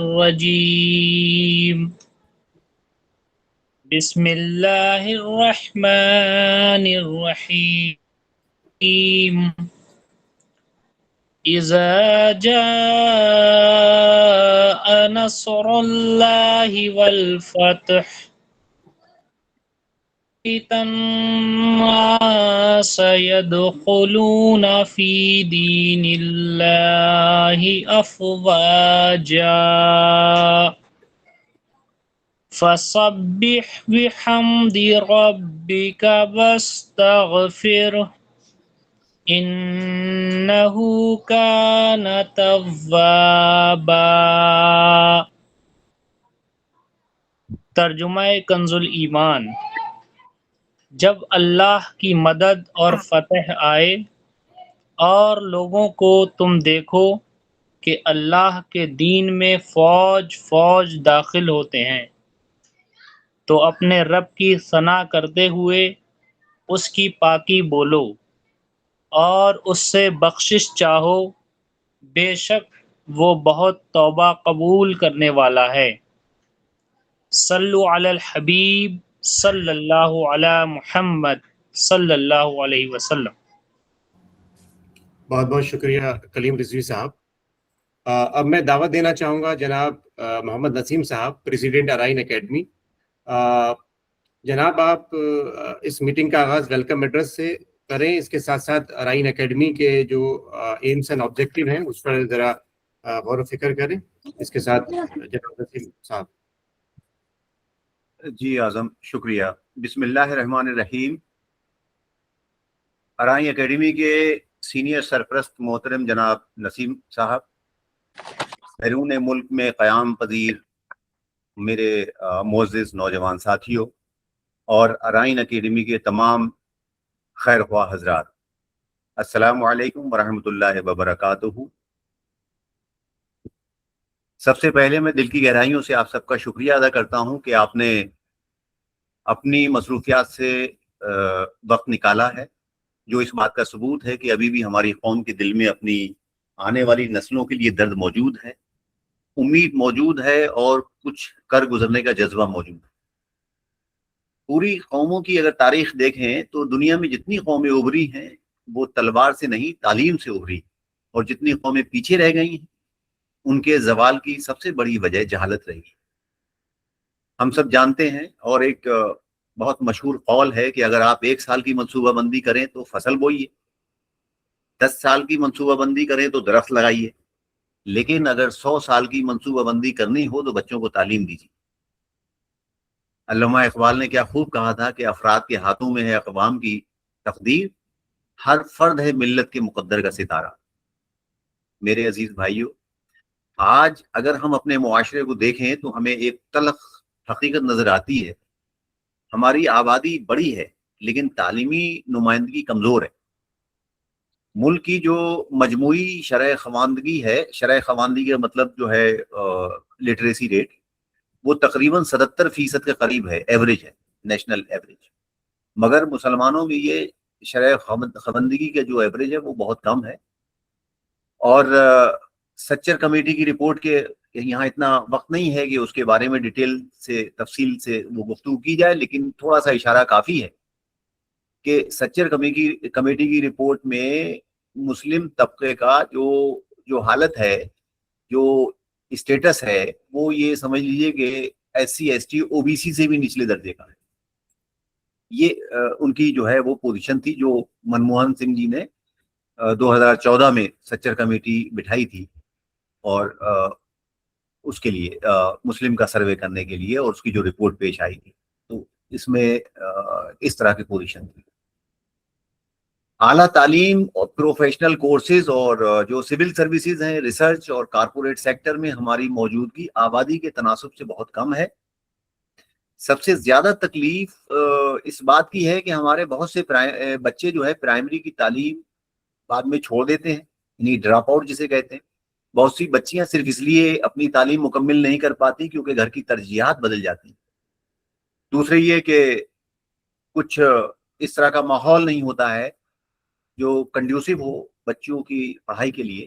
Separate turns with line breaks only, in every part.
الرجيم بسم الله الرحمن الرحيم إذا جاء نصر الله والفتح الناس يدخلون في دين الله أفواجا فسبح بحمد ربك واستغفره إنه كان توابا۔ ترجمہ کنز الایمان۔ جب اللہ کی مدد اور فتح آئے اور لوگوں کو تم دیکھو کہ اللہ کے دین میں فوج فوج داخل ہوتے ہیں تو اپنے رب کی ثنا کرتے ہوئے اس کی پاکی بولو اور اس سے بخشش چاہو، بے شک وہ بہت توبہ قبول کرنے والا ہے۔ صلو علی الحبیب صلی اللہ علی محمد صلی اللہ علیہ وسلم۔
بہت بہت شکریہ کلیم رضوی صاحب۔ اب میں دعوت دینا چاہوں گا جناب محمد نسیم صاحب، پریزیڈنٹ ارائن اکیڈمی۔ جناب آپ اس میٹنگ کا آغاز ویلکم ایڈریس سے کریں، اس کے ساتھ ساتھ ارائن اکیڈمی کے جو ایمس اینڈ آبجیکٹیو ہیں اس پر ذرا غور و فکر کریں۔ اس کے ساتھ جناب نسیم صاحب۔
جی اعظم، شکریہ۔ بسم اللہ الرحمن الرحیم۔ ارائن اکیڈمی کے سینئر سرپرست محترم جناب نسیم صاحب، بیرون ملک میں قیام پذیر میرے معزز نوجوان ساتھیوں اور ارائن اکیڈمی کے تمام خیر خواہ حضرات، السلام علیکم ورحمۃ اللہ وبرکاتہ۔ سب سے پہلے میں دل کی گہرائیوں سے آپ سب کا شکریہ ادا کرتا ہوں کہ آپ نے اپنی مصروفیات سے وقت نکالا ہے، جو اس بات کا ثبوت ہے کہ ابھی بھی ہماری قوم کے دل میں اپنی آنے والی نسلوں کے لیے درد موجود ہے، امید موجود ہے اور کچھ کر گزرنے کا جذبہ موجود ہے۔ پوری قوموں کی اگر تاریخ دیکھیں تو دنیا میں جتنی قومیں ابھری ہیں وہ تلوار سے نہیں، تعلیم سے ابھری، اور جتنی قومیں پیچھے رہ گئی ہیں ان کے زوال کی سب سے بڑی وجہ جہالت رہی۔ ہم سب جانتے ہیں، اور ایک بہت مشہور قول ہے کہ اگر آپ 1 سال کی منصوبہ بندی کریں تو فصل بوئیے، 10 سال کی منصوبہ بندی کریں تو درخت لگائیے، لیکن اگر 100 سال کی منصوبہ بندی کرنی ہو تو بچوں کو تعلیم دیجیے۔ علامہ اقبال نے کیا خوب کہا تھا کہ افراد کے ہاتھوں میں ہے اقوام کی تقدیر، ہر فرد ہے ملت کے مقدر کا ستارہ۔ میرے عزیز بھائیوں، آج اگر ہم اپنے معاشرے کو دیکھیں تو ہمیں ایک تلخ حقیقت نظر آتی ہے۔ ہماری آبادی بڑی ہے لیکن تعلیمی نمائندگی کمزور ہے۔ ملک کی جو مجموعی شرح خواندگی ہے، شرح خواندگی کا مطلب جو ہے لٹریسی ریٹ، وہ تقریباً 77% کے قریب ہے، ایوریج ہے، نیشنل ایوریج۔ مگر مسلمانوں میں یہ شرح خواندگی کا جو ایوریج ہے وہ بہت کم ہے۔ اور سچر کمیٹی کی رپورٹ کے یہاں اتنا وقت نہیں ہے کہ اس کے بارے میں ڈیٹیل سے تفصیل سے وہ گفتگو کی جائے، لیکن تھوڑا سا اشارہ کافی ہے کہ سچر کمیٹی کی رپورٹ میں مسلم طبقے کا جو حالت ہے، جو اسٹیٹس ہے، وہ یہ سمجھ لیجئے کہ SC ST OBC سے بھی نچلے درجے کا ہے۔ یہ ان کی جو ہے وہ پوزیشن تھی جو منموہن سنگھ جی نے 2014 میں سچر کمیٹی بٹھائی تھی، اور اس کے لیے مسلم کا سروے کرنے کے لیے، اور اس کی جو رپورٹ پیش آئی تھی تو اس میں اس طرح کی پوزیشن تھی۔ اعلیٰ تعلیم اور پروفیشنل کورسز اور جو سول سروسز ہیں، ریسرچ اور کارپوریٹ سیکٹر میں ہماری موجودگی آبادی کے تناسب سے بہت کم ہے۔ سب سے زیادہ تکلیف اس بات کی ہے کہ ہمارے بہت سے بچے جو ہے پرائمری کی تعلیم بعد میں چھوڑ دیتے ہیں، یعنی ڈراپ آؤٹ جسے کہتے ہیں۔ بہت سی بچیاں صرف اس لیے اپنی تعلیم مکمل نہیں کر پاتی کیونکہ گھر کی ترجیحات بدل جاتی ہیں۔ دوسرے یہ کہ کچھ اس طرح کا ماحول نہیں ہوتا ہے جو کنڈیوسو ہو بچوں کی پڑھائی کے لیے۔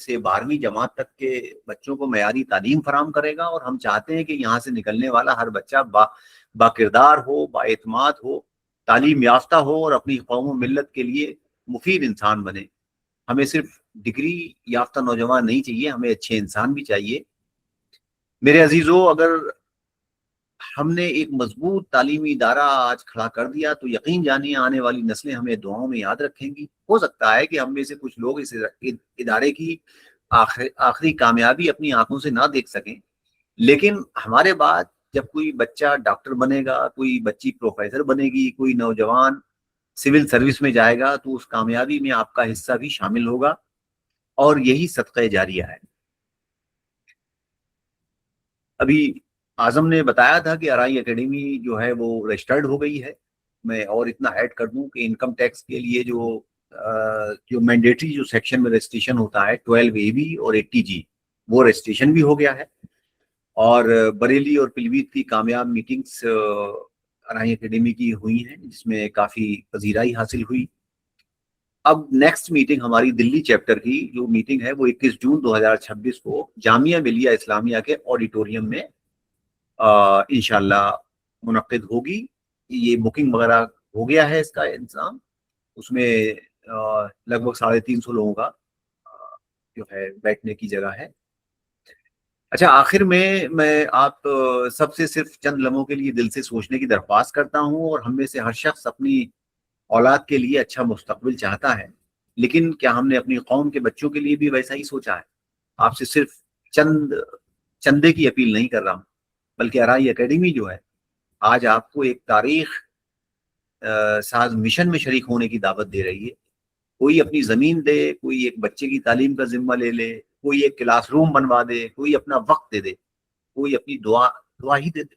سے 12ویں جماعت تک کے بچوں کو معیاری تعلیم فراہم کرے گا، اور ہم چاہتے ہیں کہ یہاں سے نکلنے والا ہر بچہ با کردار ہو، با اعتماد ہو، تعلیم یافتہ ہو، اور اپنی قوم و ملت کے لیے مفید انسان بنے۔ ہمیں صرف ڈگری یافتہ نوجوان نہیں چاہیے، ہمیں اچھے انسان بھی چاہیے۔ میرے عزیزو، اگر ہم نے ایک مضبوط تعلیمی ادارہ آج کھڑا کر دیا تو یقین جانیے آنے والی نسلیں ہمیں دعاؤں میں یاد رکھیں گی۔ ہو سکتا ہے کہ ہم میں سے کچھ لوگ اس ادارے کی آخری کامیابی اپنی آنکھوں سے نہ دیکھ سکیں، لیکن ہمارے بعد جب کوئی بچہ ڈاکٹر بنے گا، کوئی بچی پروفیسر بنے گی، کوئی نوجوان سول سروس میں جائے گا، تو اس کامیابی میں آپ کا حصہ بھی شامل ہوگا، اور یہی صدقہ جاریہ ہے۔ ابھی اعظم نے بتایا تھا کہ ارائی اکیڈمی جو ہے وہ رجسٹرڈ ہو گئی ہے۔ میں اور اتنا ایڈ کر دوں کہ انکم ٹیکس کے لیے جو مینڈیٹری جو سیکشن میں رجسٹریشن ہوتا ہے 12AB اور 80G، وہ رجسٹریشن بھی ہو گیا ہے، اور بریلی اور پلویت کی کامیاب میٹنگز ارائی اکیڈمی کی ہوئی ہیں، جس میں کافی پذیرائی حاصل ہوئی۔ اب نیکسٹ میٹنگ ہماری دلی چیپٹر کی جو میٹنگ ہے وہ 21 جون 2026 کو جامعہ ملیہ اسلامیہ کے آڈیٹوریم میں انشاءاللہ منعقد ہوگی۔ یہ بکنگ وغیرہ ہو گیا ہے، اس کا انتظام، اس میں لگ بھگ 350 لوگوں کا جو ہے بیٹھنے کی جگہ ہے۔ اچھا، آخر میں آپ سب سے صرف چند لمحوں کے لیے دل سے سوچنے کی درخواست کرتا ہوں، اور ہم میں سے ہر شخص اپنی اولاد کے لیے اچھا مستقبل چاہتا ہے، لیکن کیا ہم نے اپنی قوم کے بچوں کے لیے بھی ویسا ہی سوچا ہے؟ آپ سے صرف چندے کی اپیل نہیں کر رہا ہوں، بلکہ ارائی اکیڈمی جو ہے آج آپ کو ایک تاریخ ساز مشن میں شریک ہونے کی دعوت دے رہی ہے۔ کوئی اپنی زمین دے، کوئی ایک بچے کی تعلیم کا ذمہ لے لے، کوئی ایک کلاس روم بنوا دے، کوئی اپنا وقت دے دے، کوئی اپنی دعا ہی دے دے۔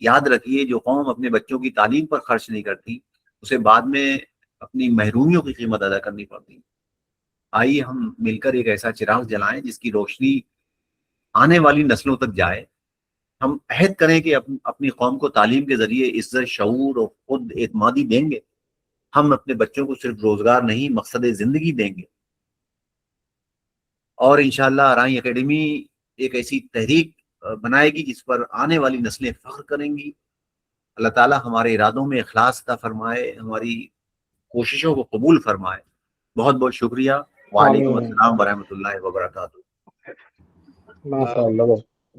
یاد رکھیے، جو قوم اپنے بچوں کی تعلیم پر خرچ نہیں کرتی، اسے بعد میں اپنی محرومیوں کی قیمت ادا کرنی پڑتی۔ آئیے ہم مل کر ایک ایسا چراغ جلائیں جس کی روشنی آنے والی نسلوں تک جائے۔ ہم عہد کریں کہ اپنی قوم کو تعلیم کے ذریعے عزت، شعور اور خود اعتمادی دیں گے۔ ہم اپنے بچوں کو صرف روزگار نہیں، مقصد زندگی دیں گے، اور انشاءاللہ ارائی اکیڈمی ایک ایسی تحریک بنائے گی جس پر آنے والی نسلیں فخر کریں گی۔ اللہ تعالیٰ ہمارے ارادوں میں اخلاص عطا فرمائے، ہماری کوششوں کو قبول فرمائے۔ بہت بہت شکریہ۔ وعلیکم السلام ورحمۃ اللہ وبرکاتہ۔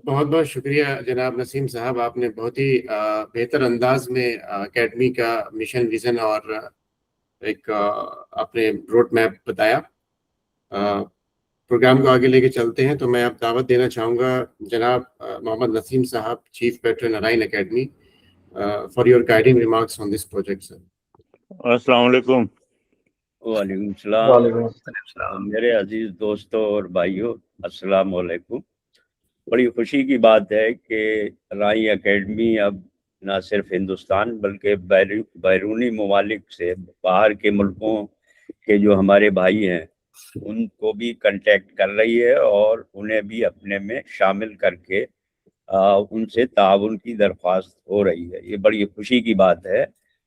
بہت بہت شکریہ جناب نسیم صاحب، آپ نے بہت ہی بہتر انداز میں اکیڈمی کا مشن، ویژن اور ایک آپ نے روڈ میپ بتایا۔ پروگرام کو آگے لے کے چلتے ہیں، تو میں اب دعوت دینا چاہوں گا جناب Muhammad Naseem Sahab, chief patron Arain Academy, for your guiding remarks on this project sir.
السلام علیکم۔ وعلیکم السلام۔
وعلیکم السلام۔
میرے عزیز دوستوں اور بھائیوں، السلام علیکم۔ بڑی خوشی کی بات ہے کہ ارائی اکیڈمی اب نہ صرف ہندوستان بلکہ بیرونی ممالک سے، باہر کے ملکوں کے جو ہمارے بھائی ہیں ان کو بھی کنٹیکٹ کر رہی ہے، اور انہیں بھی اپنے میں شامل کر کے ان سے تعاون کی درخواست ہو رہی ہے۔ یہ بڑی خوشی کی بات ہے،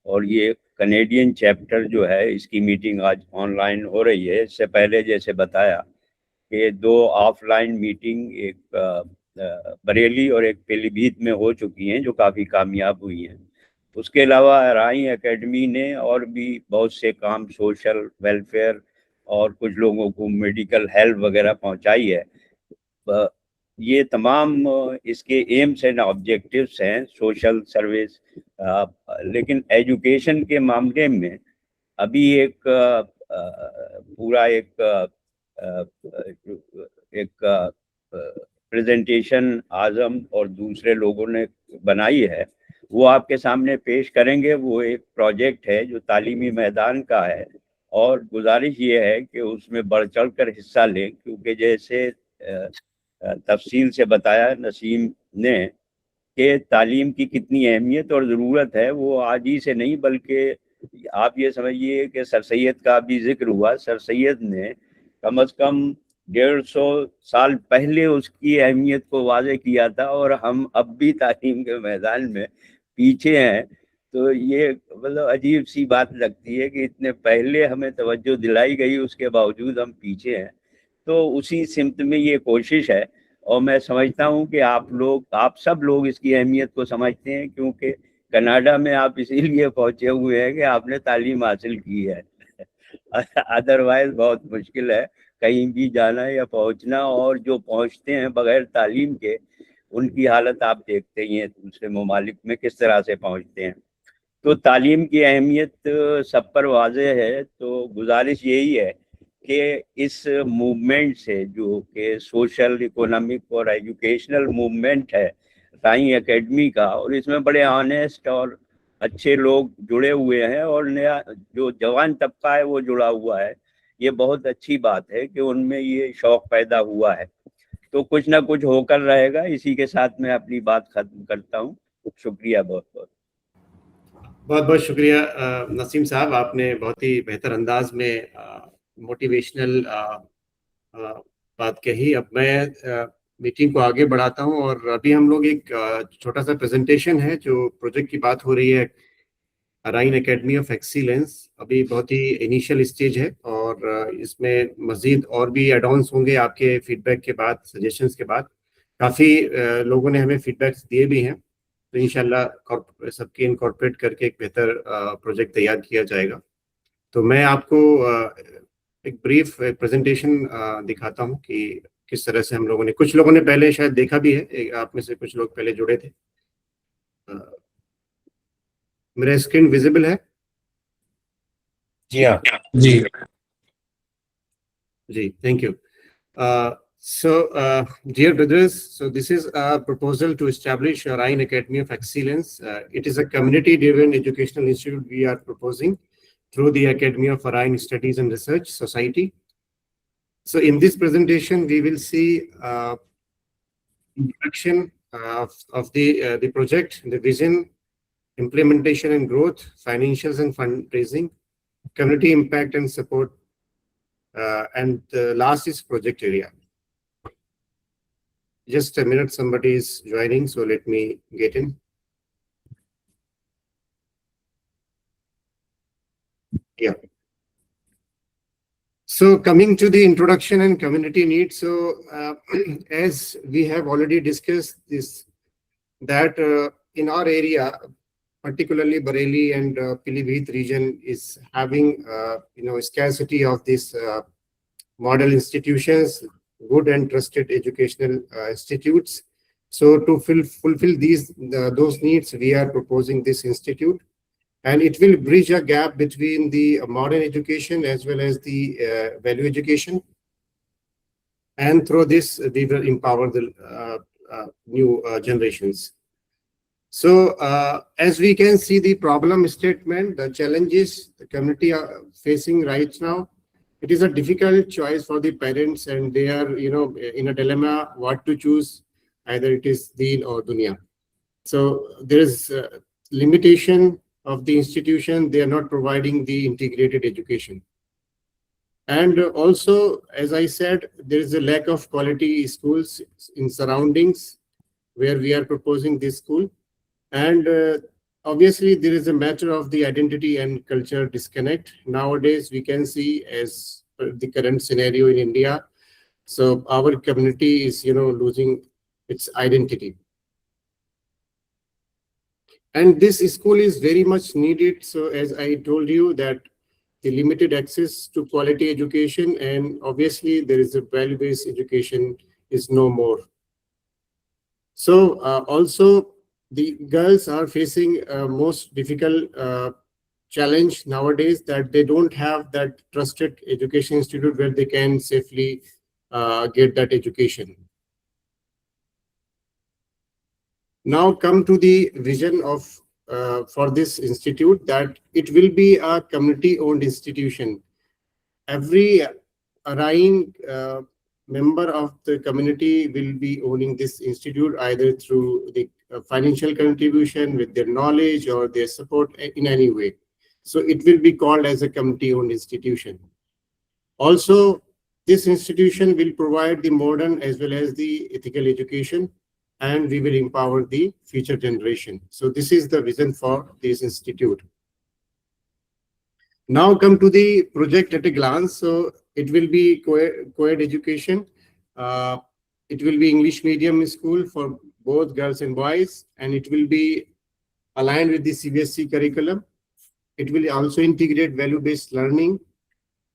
اور یہ کینیڈین چیپٹر جو ہے اس کی میٹنگ آج آن لائن ہو رہی ہے۔ اس سے پہلے جیسے بتایا کہ 2 آف لائن میٹنگ، ایک بریلی اور ایک پیلی بھیت میں ہو چکی ہیں، جو کافی کامیاب ہوئی ہیں۔ اس کے علاوہ ارائی اکیڈمی نے اور بھی بہت سے کام، سوشل ویلفیئر اور کچھ لوگوں کو میڈیکل ہیلپ وغیرہ پہنچائی ہے۔ یہ تمام اس کے ایمز اینڈ آبجیکٹیوز ہیں، سوشل سروس، لیکن ایجوکیشن کے معاملے میں ابھی ایک پورا ایک پریزنٹیشن اعظم اور دوسرے لوگوں نے بنائی ہے، وہ آپ کے سامنے پیش کریں گے۔ وہ ایک پروجیکٹ ہے جو تعلیمی میدان کا ہے، اور گزارش یہ ہے کہ اس میں بڑھ چڑھ کر حصہ لیں، کیونکہ جیسے تفصیل سے بتایا نسیم نے کہ تعلیم کی کتنی اہمیت اور ضرورت ہے، وہ آج ہی سے نہیں بلکہ آپ یہ سمجھیے کہ سر سید کا بھی ذکر ہوا۔ سر سید نے کم از کم 150 سال پہلے اس کی اہمیت کو واضح کیا تھا، اور ہم اب بھی تعلیم کے میدان میں پیچھے ہیں۔ تو یہ مطلب عجیب سی بات لگتی ہے کہ اتنے پہلے ہمیں توجہ دلائی گئی، اس کے باوجود ہم پیچھے ہیں. تو اسی سمت میں یہ کوشش ہے، اور میں سمجھتا ہوں کہ آپ سب لوگ اس کی اہمیت کو سمجھتے ہیں، کیونکہ کینیڈا میں آپ اسی لیے پہنچے ہوئے ہیں کہ آپ نے تعلیم حاصل کی ہے. ادروائز بہت مشکل ہے کہیں بھی جانا یا پہنچنا، اور جو پہنچتے ہیں بغیر تعلیم کے ان کی حالت آپ دیکھتے ہی ہیں دوسرے ممالک میں کس طرح سے پہنچتے ہیں. تو تعلیم کی اہمیت سب پر واضح ہے. تو گزارش یہی ہے کہ اس موومنٹ سے، جو کہ سوشل، اکنامک اور ایجوکیشنل موومنٹ ہے رائیں اکیڈمی کا، اور اس میں بڑے آنیسٹ اور اچھے لوگ جڑے ہوئے ہیں، اور نیا جو جوان طبقہ ہے وہ جڑا ہوا ہے. یہ بہت اچھی بات ہے کہ ان میں یہ شوق پیدا ہوا ہے. تو کچھ نہ کچھ ہو کر رہے گا. اسی کے ساتھ میں اپنی بات ختم کرتا ہوں. شکریہ بہت بہت.
بہت بہت شکریہ نسیم صاحب، آپ نے بہت ہی بہتر انداز میں موٹیویشنل بات کہی. اب میں میٹنگ کو آگے بڑھاتا ہوں، اور ابھی ہم لوگ ایک چھوٹا سا پریزنٹیشن ہے جو پروجیکٹ کی بات ہو رہی ہے، رائن اکیڈمی آف ایکسیلنس. ابھی بہت ہی انیشیل اسٹیج ہے، اور اس میں مزید اور بھی ایڈ آنس ہوں گے آپ کے فیڈ بیک کے بعد، سجیشنز کے بعد. کافی لوگوں نے ہمیں فیڈ بیکس دیے بھی ہیں، تو انشاءاللہ سب کی انکارپوریٹ کر کے ایک بہتر پروجیکٹ تیار کیا جائے گا. تو میں آپ کو ایک بریف پریزنٹیشن دکھاتا ہوں کہ کس طرح سے ہم لوگوں نے، کچھ لوگوں نے پہلے شاید دیکھا بھی ہے، آپ میں سے کچھ لوگ پہلے جڑے تھے. میرا اسکرین ویزیبل ہے؟
جی ہاں جی
جی، thank you. So, dear brothers, so this is a proposal to establish a Rhine Academy of Excellence. It is a community-driven educational institute we are proposing through the Academy of Rhine Studies and Research Society. So, in this presentation, we will see introduction of the project, the vision, implementation and growth, financials and fundraising, community impact and support, and last is project area. Just a minute, somebody is joining, so let me get in. Yeah. So coming to the introduction and community needs, so as we have already discussed this, that in our area, particularly Bareilly and Pilibhit region is having scarcity of these model institutions, good and trusted educational institutes. So to fulfill those needs, we are proposing this institute, and it will bridge a gap between the modern education as well as the value education. And through this, we will empower the new generations. So as we can see the problem statement, the challenges the community are facing right now, it is a difficult choice for the parents, and they are, in a dilemma what to choose. Either it is deen or dunya. So there is limitation of the institution. They are not providing the integrated education. And also, as I said, there is a lack of quality schools in surroundings where we are proposing this school. And obviously, there is a matter of the identity and culture disconnect. Nowadays, we can see as the current scenario in India, so our community is, losing its identity. And this school is very much needed. So as I told you that the limited access to quality education, and obviously there is a value-based education is no more. So also, the girls are facing most difficult challenge nowadays, that they don't have that trusted education institute where they can safely get that education. Now come to the vision of for this institute, that it will be a community-owned institution. Every Rhine member of the community will be owning this institute, either through the financial contribution, with their knowledge or their support in any way. So it will be called as a community-owned institution. Also, this institution will provide the modern as well as the ethical education, and we will empower the future generation. So this is the vision for this institute. Now come to the project at a glance. So it will be co-ed education. It will be English medium school for both girls and boys, and it will be aligned with the CBSE curriculum. It will also integrate value-based learning,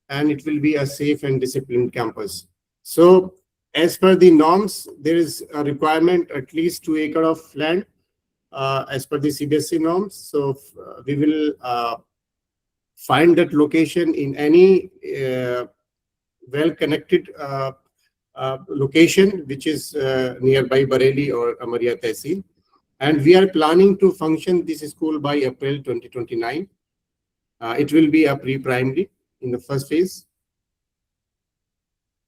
and it will be a safe and disciplined campus. So as per the norms, there is a requirement at least 2 acres of land as per the CBSE norms. So we will find that location in any well-connected location which is nearby Bareilly or Amaria Tehsil. And we are planning to function this school by April 2029. It will be a pre-primary in the first phase.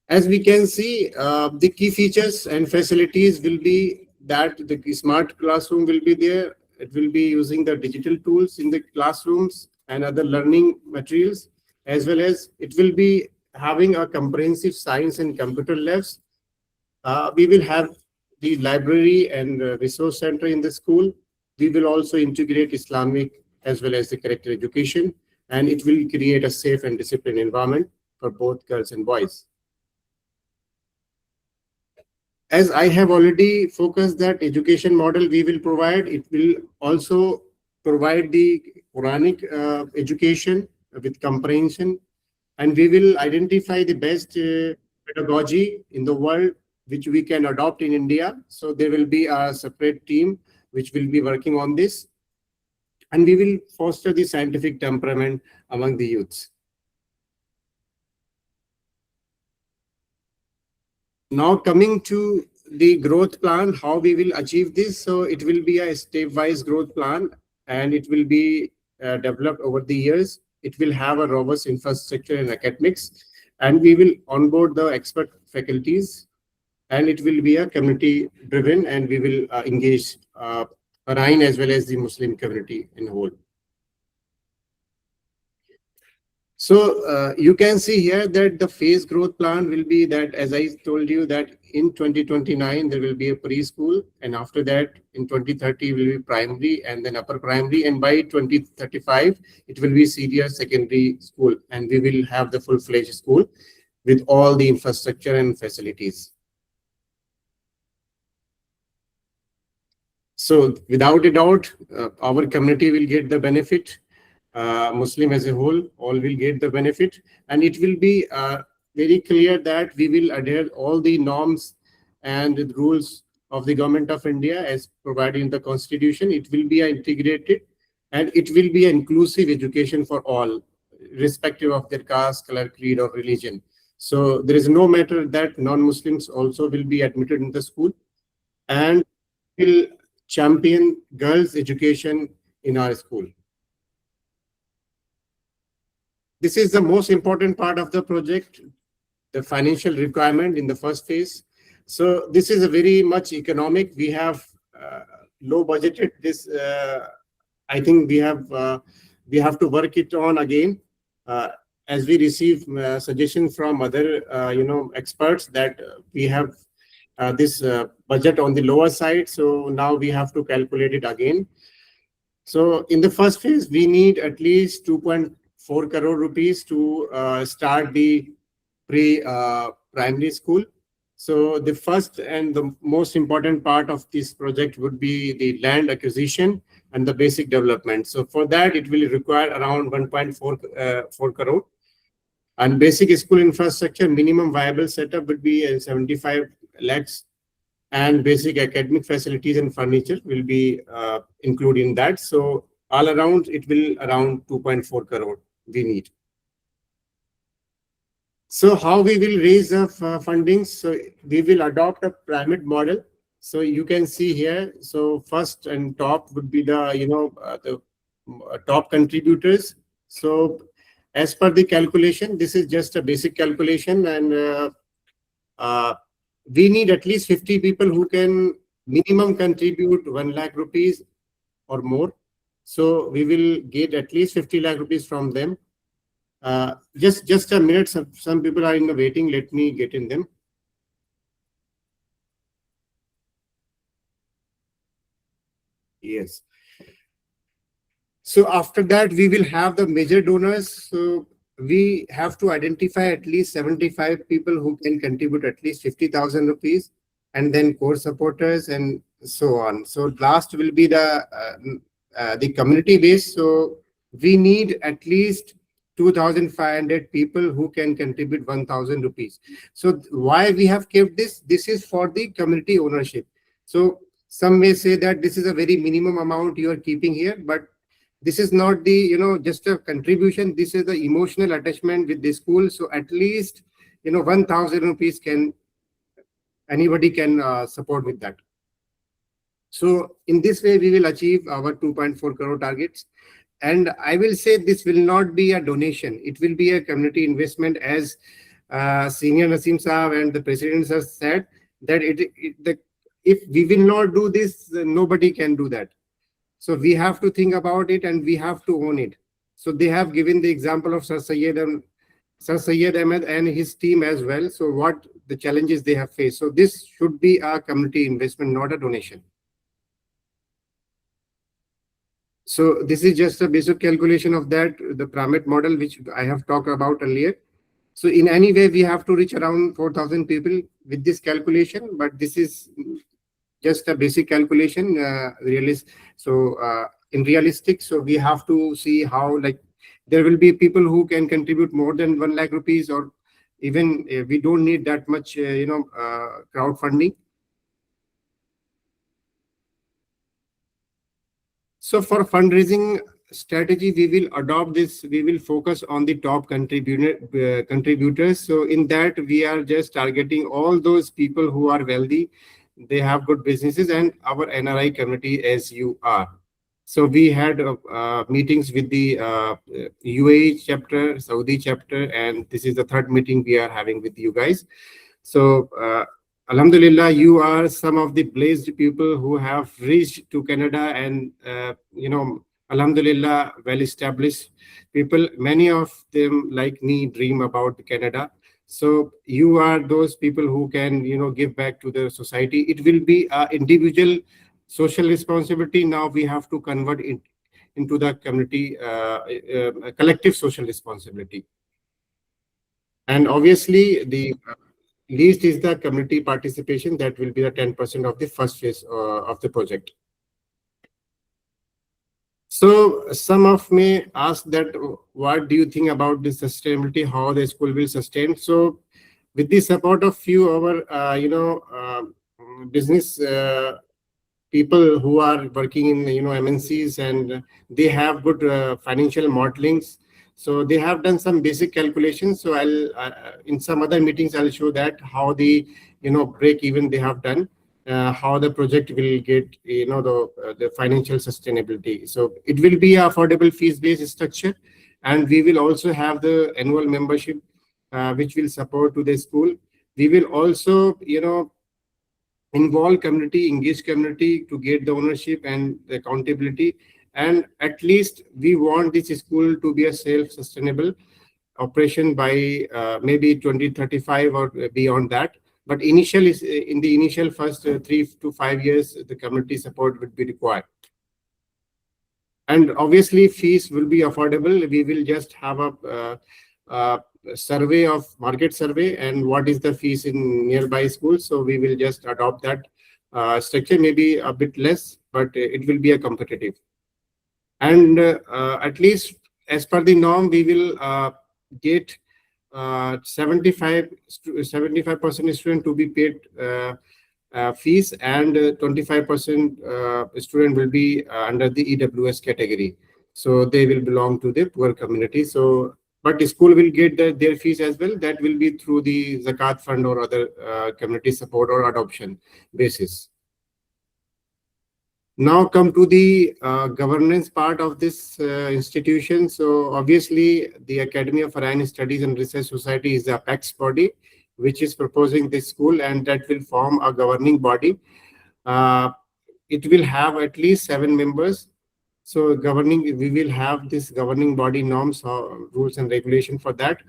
As we can see, the key features and facilities will be that the smart classroom will be there. It will be using the digital tools in the classrooms and other learning materials, as well as it will be having a comprehensive science and computer labs. We will have the library and resource center in the school. We will also integrate Islamic as well as the character education, and it will create a safe and disciplined environment for both girls and boys. As I have already focused that education model we will provide, it will also provide the Quranic education with comprehension, and we will identify the best pedagogy in the world which we can adopt in India. So there will be a separate team which will be working on this, and we will foster the scientific temperament among the youths. Now coming to the growth plan, how we will achieve this. So it will be a stepwise growth plan, and it will be developed over the years. It will have a robust infrastructure and academics, and we will onboard the expert faculties, and it will be a community driven, and we will engage Bahrain as well as the Muslim community in whole. So you can see here that the phase growth plan will be that, as I told you, that in 2029 there will be a preschool, and after that in 2030 will be primary and then upper primary, and by 2035 it will be senior secondary school, and we will have the full-fledged school with all the infrastructure and facilities. So without a doubt, our community will get the benefit. Muslim as a whole, all will get the benefit, and it will be very clear that we will adhere all the norms and the rules of the Government of India as provided in the Constitution. It will be integrated, and it will be an inclusive education for all, irrespective of their caste, color, creed, or religion. So there is no matter that non-Muslims also will be admitted in the school, and will champion girls' education in our school. This is the most important part of the project, the financial requirement in the first phase. So this is a very much economic. We have low budgeted this. I think we have to work it on again as we receive suggestions from other experts that we have this budget on the lower side. So now we have to calculate it again. So in the first phase, we need at least 2.4 crore rupees to start the pre-primary school. So the first and the most important part of this project would be the land acquisition and the basic development. So for that, it will require around 1.4 crore. And basic school infrastructure, minimum viable setup would be 75 lakhs. And basic academic facilities and furniture will be included in that. So all around, it will around 2.4 crore we need. So how we will raise the funding? So we will adopt a pyramid model. So you can see here. So first and top would be the top contributors. So as per the calculation, this is just a basic calculation, and we need at least 50 people who can minimum contribute 1 lakh rupees or more. So we will get at least 50 lakh rupees from them. Just a minute. Some people are in the waiting. Let me get in them. Yes. So after that, we will have the major donors. So we have to identify at least 75 people who can contribute at least 50,000 rupees, and then core supporters and so on. So last will be the community base. So we need at least 2,500 people who can contribute 1,000 rupees. So why we have kept this? This is for the community ownership. So some may say that this is a very minimum amount you are keeping here, but this is not the, just a contribution. This is the emotional attachment with the school. So at least, 1,000 rupees anybody can support with that. So in this way, we will achieve our 2.4 crore targets. And I will say this will not be a donation. It will be a community investment, as Senior Naseem Saab and the presidents have said, that if we will not do this, nobody can do that. So we have to think about it and we have to own it. So they have given the example of Sir Syed Ahmed and his team as well. So what the challenges they have faced. So this should be a community investment, not a donation. So this is just a basic calculation of that, the pyramid model, which I have talked about earlier. So in any way, we have to reach around 4,000 people with this calculation, but this is just a basic calculation, in realistic. So we have to see how, like, there will be people who can contribute more than 1 lakh rupees, or even we don't need that much, crowdfunding. So for fundraising strategy, we will adopt this. We will focus on the top contributors. So in that, we are just targeting all those people who are wealthy, they have good businesses, and our NRI community as you are. So we had meetings with the UAE chapter, Saudi chapter, and this is the third meeting we are having with you guys. So Alhamdulillah, you are some of the blessed people who have reached to Canada, and Alhamdulillah, well-established people. Many of them, like me, dream about Canada. So you are those people who can, give back to the society. It will be an individual social responsibility. Now we have to convert it into the community, collective social responsibility. And obviously, the least is the community participation. That will be the 10% of the first phase of the project. So some of may ask that, what do you think about the sustainability, how the school will sustain? So with the support of few of our, business people who are working in, MNCs, and they have good financial modelings. So they have done some basic calculations. So I'll, in some other meetings, I'll show that how the, break even they have done. How the project will get, the financial sustainability. So it will be a affordable fees-based structure, and we will also have the annual membership, which will support to the school. We will also, involve community, engage community to get the ownership and the accountability. And at least we want this school to be a self-sustainable operation by maybe 2035 or beyond that. But initially, in the initial first 3 to 5 years, the community support would be required. And obviously, fees will be affordable. We will just have a survey of market survey and what is the fees in nearby schools. So we will just adopt that structure, maybe a bit less, but it will be a competitive. And at least as per the norm, we will get 75% student to be paid fees, and 25% student will be under the EWS category. So they will belong to the poor community. So, but the school will get their fees as well. That will be through the Zakat fund or other community support or adoption basis. Now come to the governance part of this institution. So obviously, the Academy of Arayan Studies and Research Society is the apex body which is proposing this school, and that will form a governing body. It will have at least 7 members. So we will have this governing body norms, rules and regulation for that.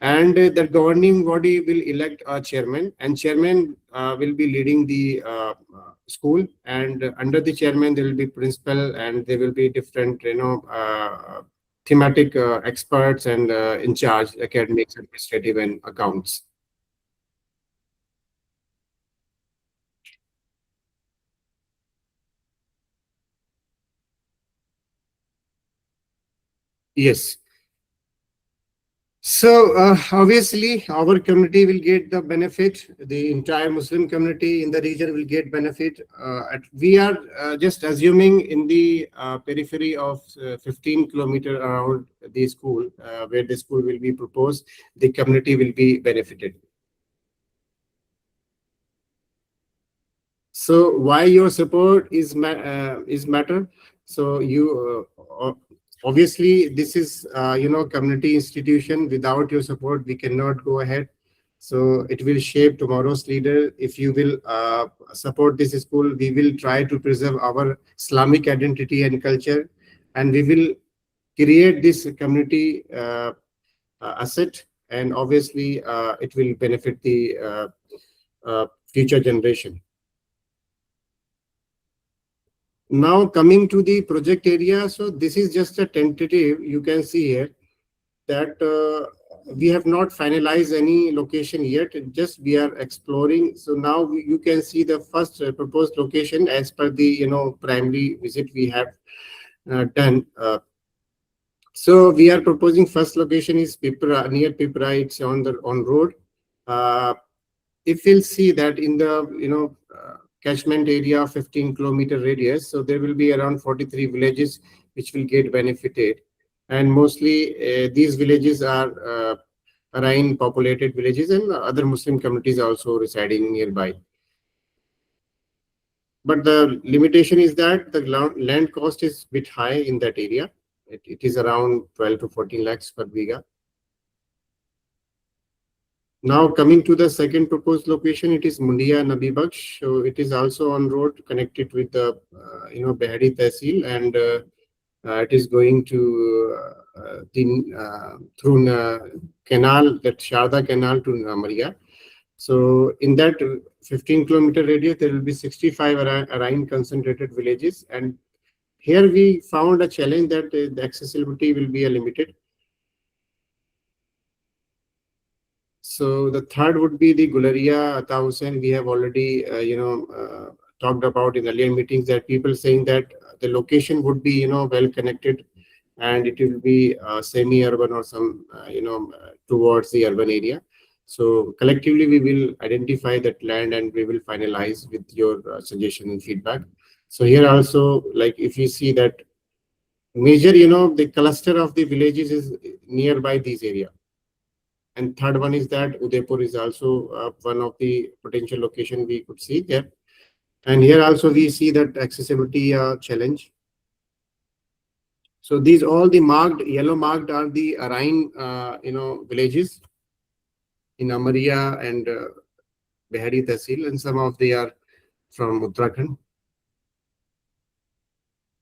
And the governing body will elect a chairman, and chairman will be leading the school, and under the chairman there will be principal, and there will be different thematic experts and in charge academics, administrative, and accounts. Yes. So obviously, our community will get the benefit. The entire Muslim community in the region will get benefit. We are just assuming in the periphery of 15 kilometers around the school, where the school will be proposed, the community will be benefited. So why your support is matter? So you obviously this is community institution. Without your support, we cannot go ahead. So it will shape tomorrow's leader. If you will support this school, we will try to preserve our Islamic identity and culture, and we will create this community asset, and obviously it will benefit the future generation. Now coming to the project area, so this is just a tentative. You can see here that we have not finalized any location yet. Just we are exploring. So now you can see the first proposed location as per the primary visit we have done. So we are proposing first location is Pipra, near Pipra. It's on road. If we'll see that in the catchment area of 15-kilometer radius, so there will be around 43 villages which will get benefited, and mostly these villages are Arain populated villages, and other Muslim communities also residing nearby. But the limitation is that the land cost is a bit high in that area. It is around 12 to 14 lakhs per biga. Now coming to the second proposed location, it is Mundia Nabi Baksh. So it is also on road connected with the Behari Tehsil, and it is going to through canal, that Sharda canal to Namaria. So in that 15-kilometer radius, there will be 65 Arain concentrated villages, and here we found a challenge that the accessibility will be limited. So the third would be the Gularia Ata Hussain. We have already, talked about in earlier meetings that people saying that the location would be, well connected, and it will be semi-urban or some, towards the urban area. So collectively, we will identify that land and we will finalize with your suggestion and feedback. So here also, like if you see that major, the cluster of the villages is nearby these area. And third one is that Udaipur is also one of the potential location we could see there. And here also we see that accessibility challenge. So these all the marked, yellow marked are the Arain, villages in Amaria and Behari Tehsil, and some of they are from Uttarakhand.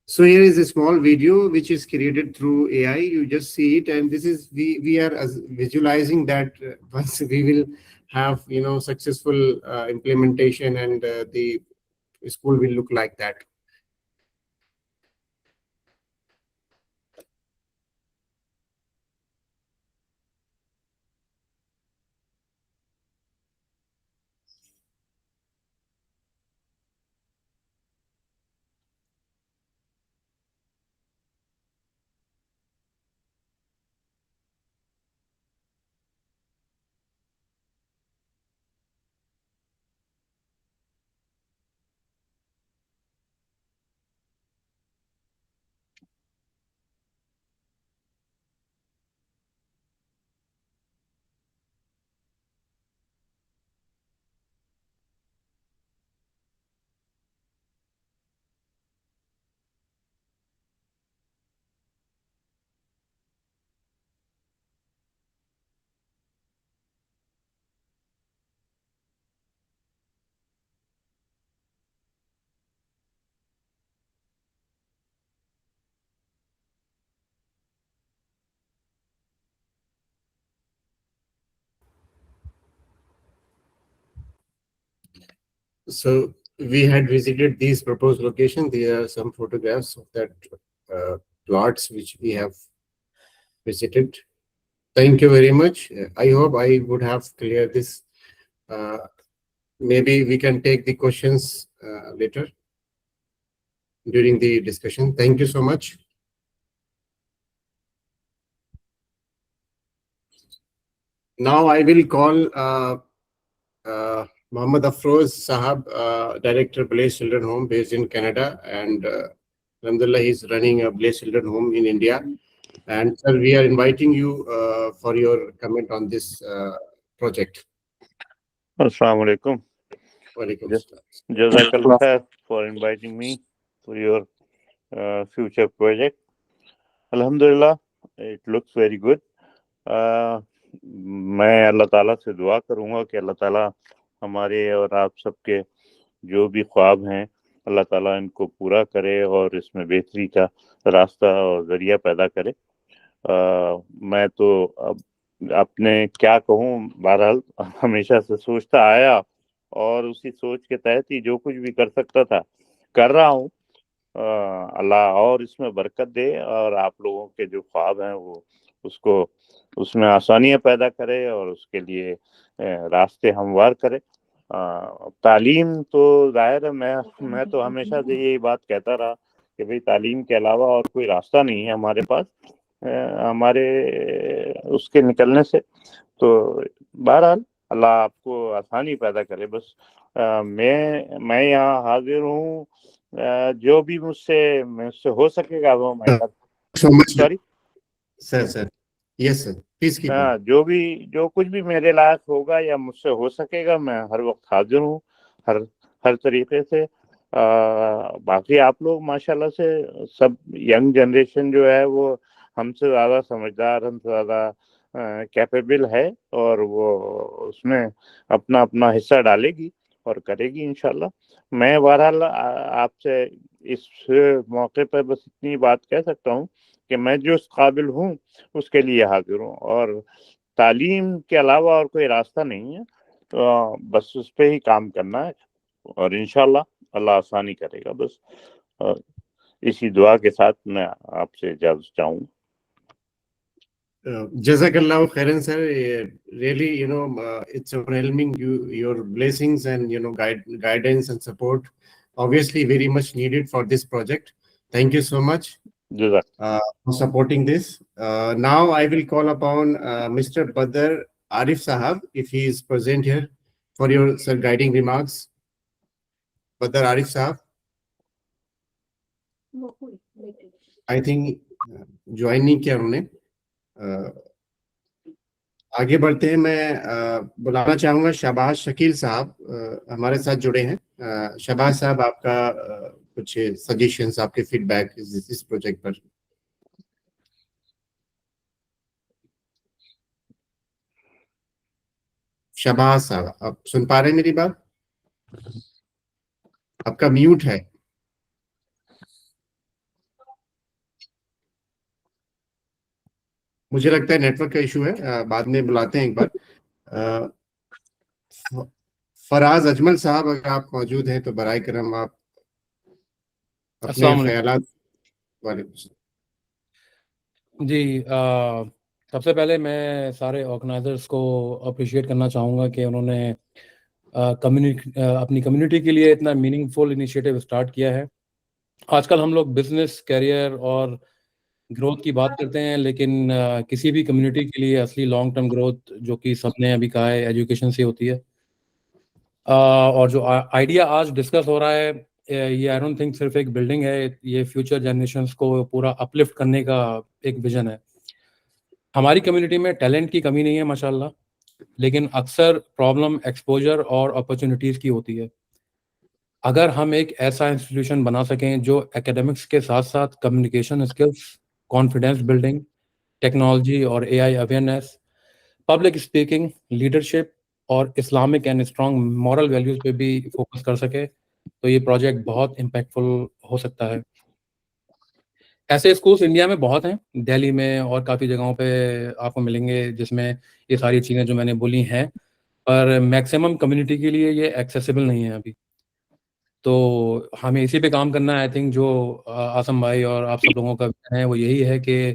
So here is a small video which is created through AI. You just see it, and this is we are visualizing that once we will have successful implementation, and the school will look like that. So we had visited these proposed locations. There are some photographs of that plots which we have visited. Thank you very much. I hope I would have cleared this. Maybe we can take the questions later during the discussion. Thank you so much. Now I will call Mohammed Afroz Sahab, Director, Blaze Children Home, based in Canada, and alhamdulillah, he's running a Blaze Children Home in India. And sir, we are inviting you for your comment on this project.
Assalamu alaikum.
Walaikum
Yes.
assalam.
Jazakallah khair for inviting me for your future project. Alhamdulillah, it looks very good. میں اللہ تعالیٰ سے دعا کروں گا کہ اللہ تعالیٰ ہمارے اور آپ سب کے جو بھی خواب ہیں اللہ تعالیٰ ان کو پورا کرے اور اس میں بہتری کا راستہ اور ذریعہ پیدا کرے. میں تو اب اپنے کیا کہوں، بہرحال ہمیشہ سے سوچتا آیا اور اسی سوچ کے تحت ہی جو کچھ بھی کر سکتا تھا کر رہا ہوں. اللہ اور اس میں برکت دے اور آپ لوگوں کے جو خواب ہیں وہ اس میں آسانیاں پیدا کرے اور اس کے لیے راستے ہموار کرے. تعلیم تو ظاہر ہے میں تو ہمیشہ سے یہی بات کہتا رہا کہ بھئی تعلیم کے علاوہ اور کوئی راستہ نہیں ہے ہمارے پاس ہمارے اس کے نکلنے سے. تو بہرحال اللہ آپ کو آسانی پیدا کرے. بس میں یہاں حاضر ہوں، جو بھی مجھ سے ہو سکے گا وہ میں sorry
sir yes sir please keep
جو کچھ بھی میرے لائق ہوگا یا مجھ سے ہو سکے گا میں ہر وقت حاضر ہوں ہر طریقے سے. باقی آپ لوگ ماشاءاللہ سے سب ینگ جنریشن جو ہے وہ ہم سے زیادہ سمجھدار، ہم سے زیادہ کیپیبل ہے اور وہ اس میں اپنا حصہ ڈالے گی اور کرے گی انشاءاللہ. میں بہرحال آپ سے اس موقع پر بس اتنی بات کہہ سکتا ہوں کہ میں جو اس قابل ہوں اس کے لیے حاضر ہوں اور تعلیم کے علاوہ اور کوئی راستہ نہیں ہے. تو بس اس پہ ہی کام کرنا ہے اور انشاءاللہ اللہ آسانی کرے گا. بس اسی دعا کے ساتھ میں آپ سے اجازت چاہوں.
Jazakallah khairan sir. Really, it's overwhelming. Your blessings and guidance and support, obviously very much needed for this project. Thank you so much for supporting this. Now I will call upon Mr. Badr Arif Sahab, if he is present here, for your sir guiding remarks. Badr Arif Sahab, I think join نہیں کیا انہوں نے. آگے بڑھتے ہیں. میں بلانا چاہوں گا شہباز شکیل صاحب ہمارے ساتھ جڑے ہیں. شہباز صاحب آپ کا کچھ سجیشنز، آپ کے فیڈ بیک اس پروجیکٹ پر. شہباز صاحب آپ سن پا رہے ہیں میری بات؟ آپ کا میوٹ ہے. مجھے لگتا ہے نیٹ ورک کا ایشو ہے، بعد میں بلاتے ہیں ایک بار. فراز اجمل صاحب اگر آپ موجود ہیں تو برائے کرم آپ اپنے خیالات. وعلیکم السلام.
جی سب سے پہلے میں سارے آرگنائزرس کو اپریشیٹ کرنا چاہوں گا کہ انہوں نے اپنی کمیونٹی کے لیے اتنا میننگ فل انیشیٹو اسٹارٹ کیا ہے. آج کل ہم لوگ بزنس، کیریئر اور گروتھ کی بات کرتے ہیں، لیکن کسی بھی کمیونٹی کے لیے اصلی لانگ ٹرم گروتھ جو کہ سب نے ابھی کہا ہے ایجوکیشن سے ہوتی ہے. اور جو آئیڈیا آج ڈسکس ہو رہا ہے یہ آئی ڈونٹ تھنک صرف ایک بلڈنگ ہے، یہ فیوچر جنریشنس کو پورا اپلفٹ کرنے کا ایک ویژن ہے. ہماری کمیونٹی میں ٹیلنٹ کی کمی نہیں ہے ماشاءاللہ، لیکن اکثر پرابلم ایکسپوجر اور اپرچونیٹیز کی ہوتی ہے. اگر ہم ایک ایسا انسٹیٹیوشن بنا سکیں جو ایکیڈمکس کے ساتھ ساتھ communication skills, confidence building, technology اور اے آئی اویئرنیس، پبلک اسپیکنگ، لیڈرشپ اور Islamic and strong moral values پہ بھی فوکس کر سکے تو یہ پروجیکٹ بہت امپیکٹفل ہو سکتا ہے. ایسے اسکولس انڈیا میں بہت ہیں، دہلی میں اور کافی جگہوں پہ آپ کو ملیں گے جس میں یہ ساری چیزیں جو میں نے بولی ہیں، پر میکسیمم کمیونٹی کے لیے یہ ایکسیسیبل نہیں ہے ابھی. تو ہمیں اسی پہ کام کرنا ہے. آئی تھنک جو آسم بھائی اور آپ سب لوگوں کا ہے وہ یہی ہے کہ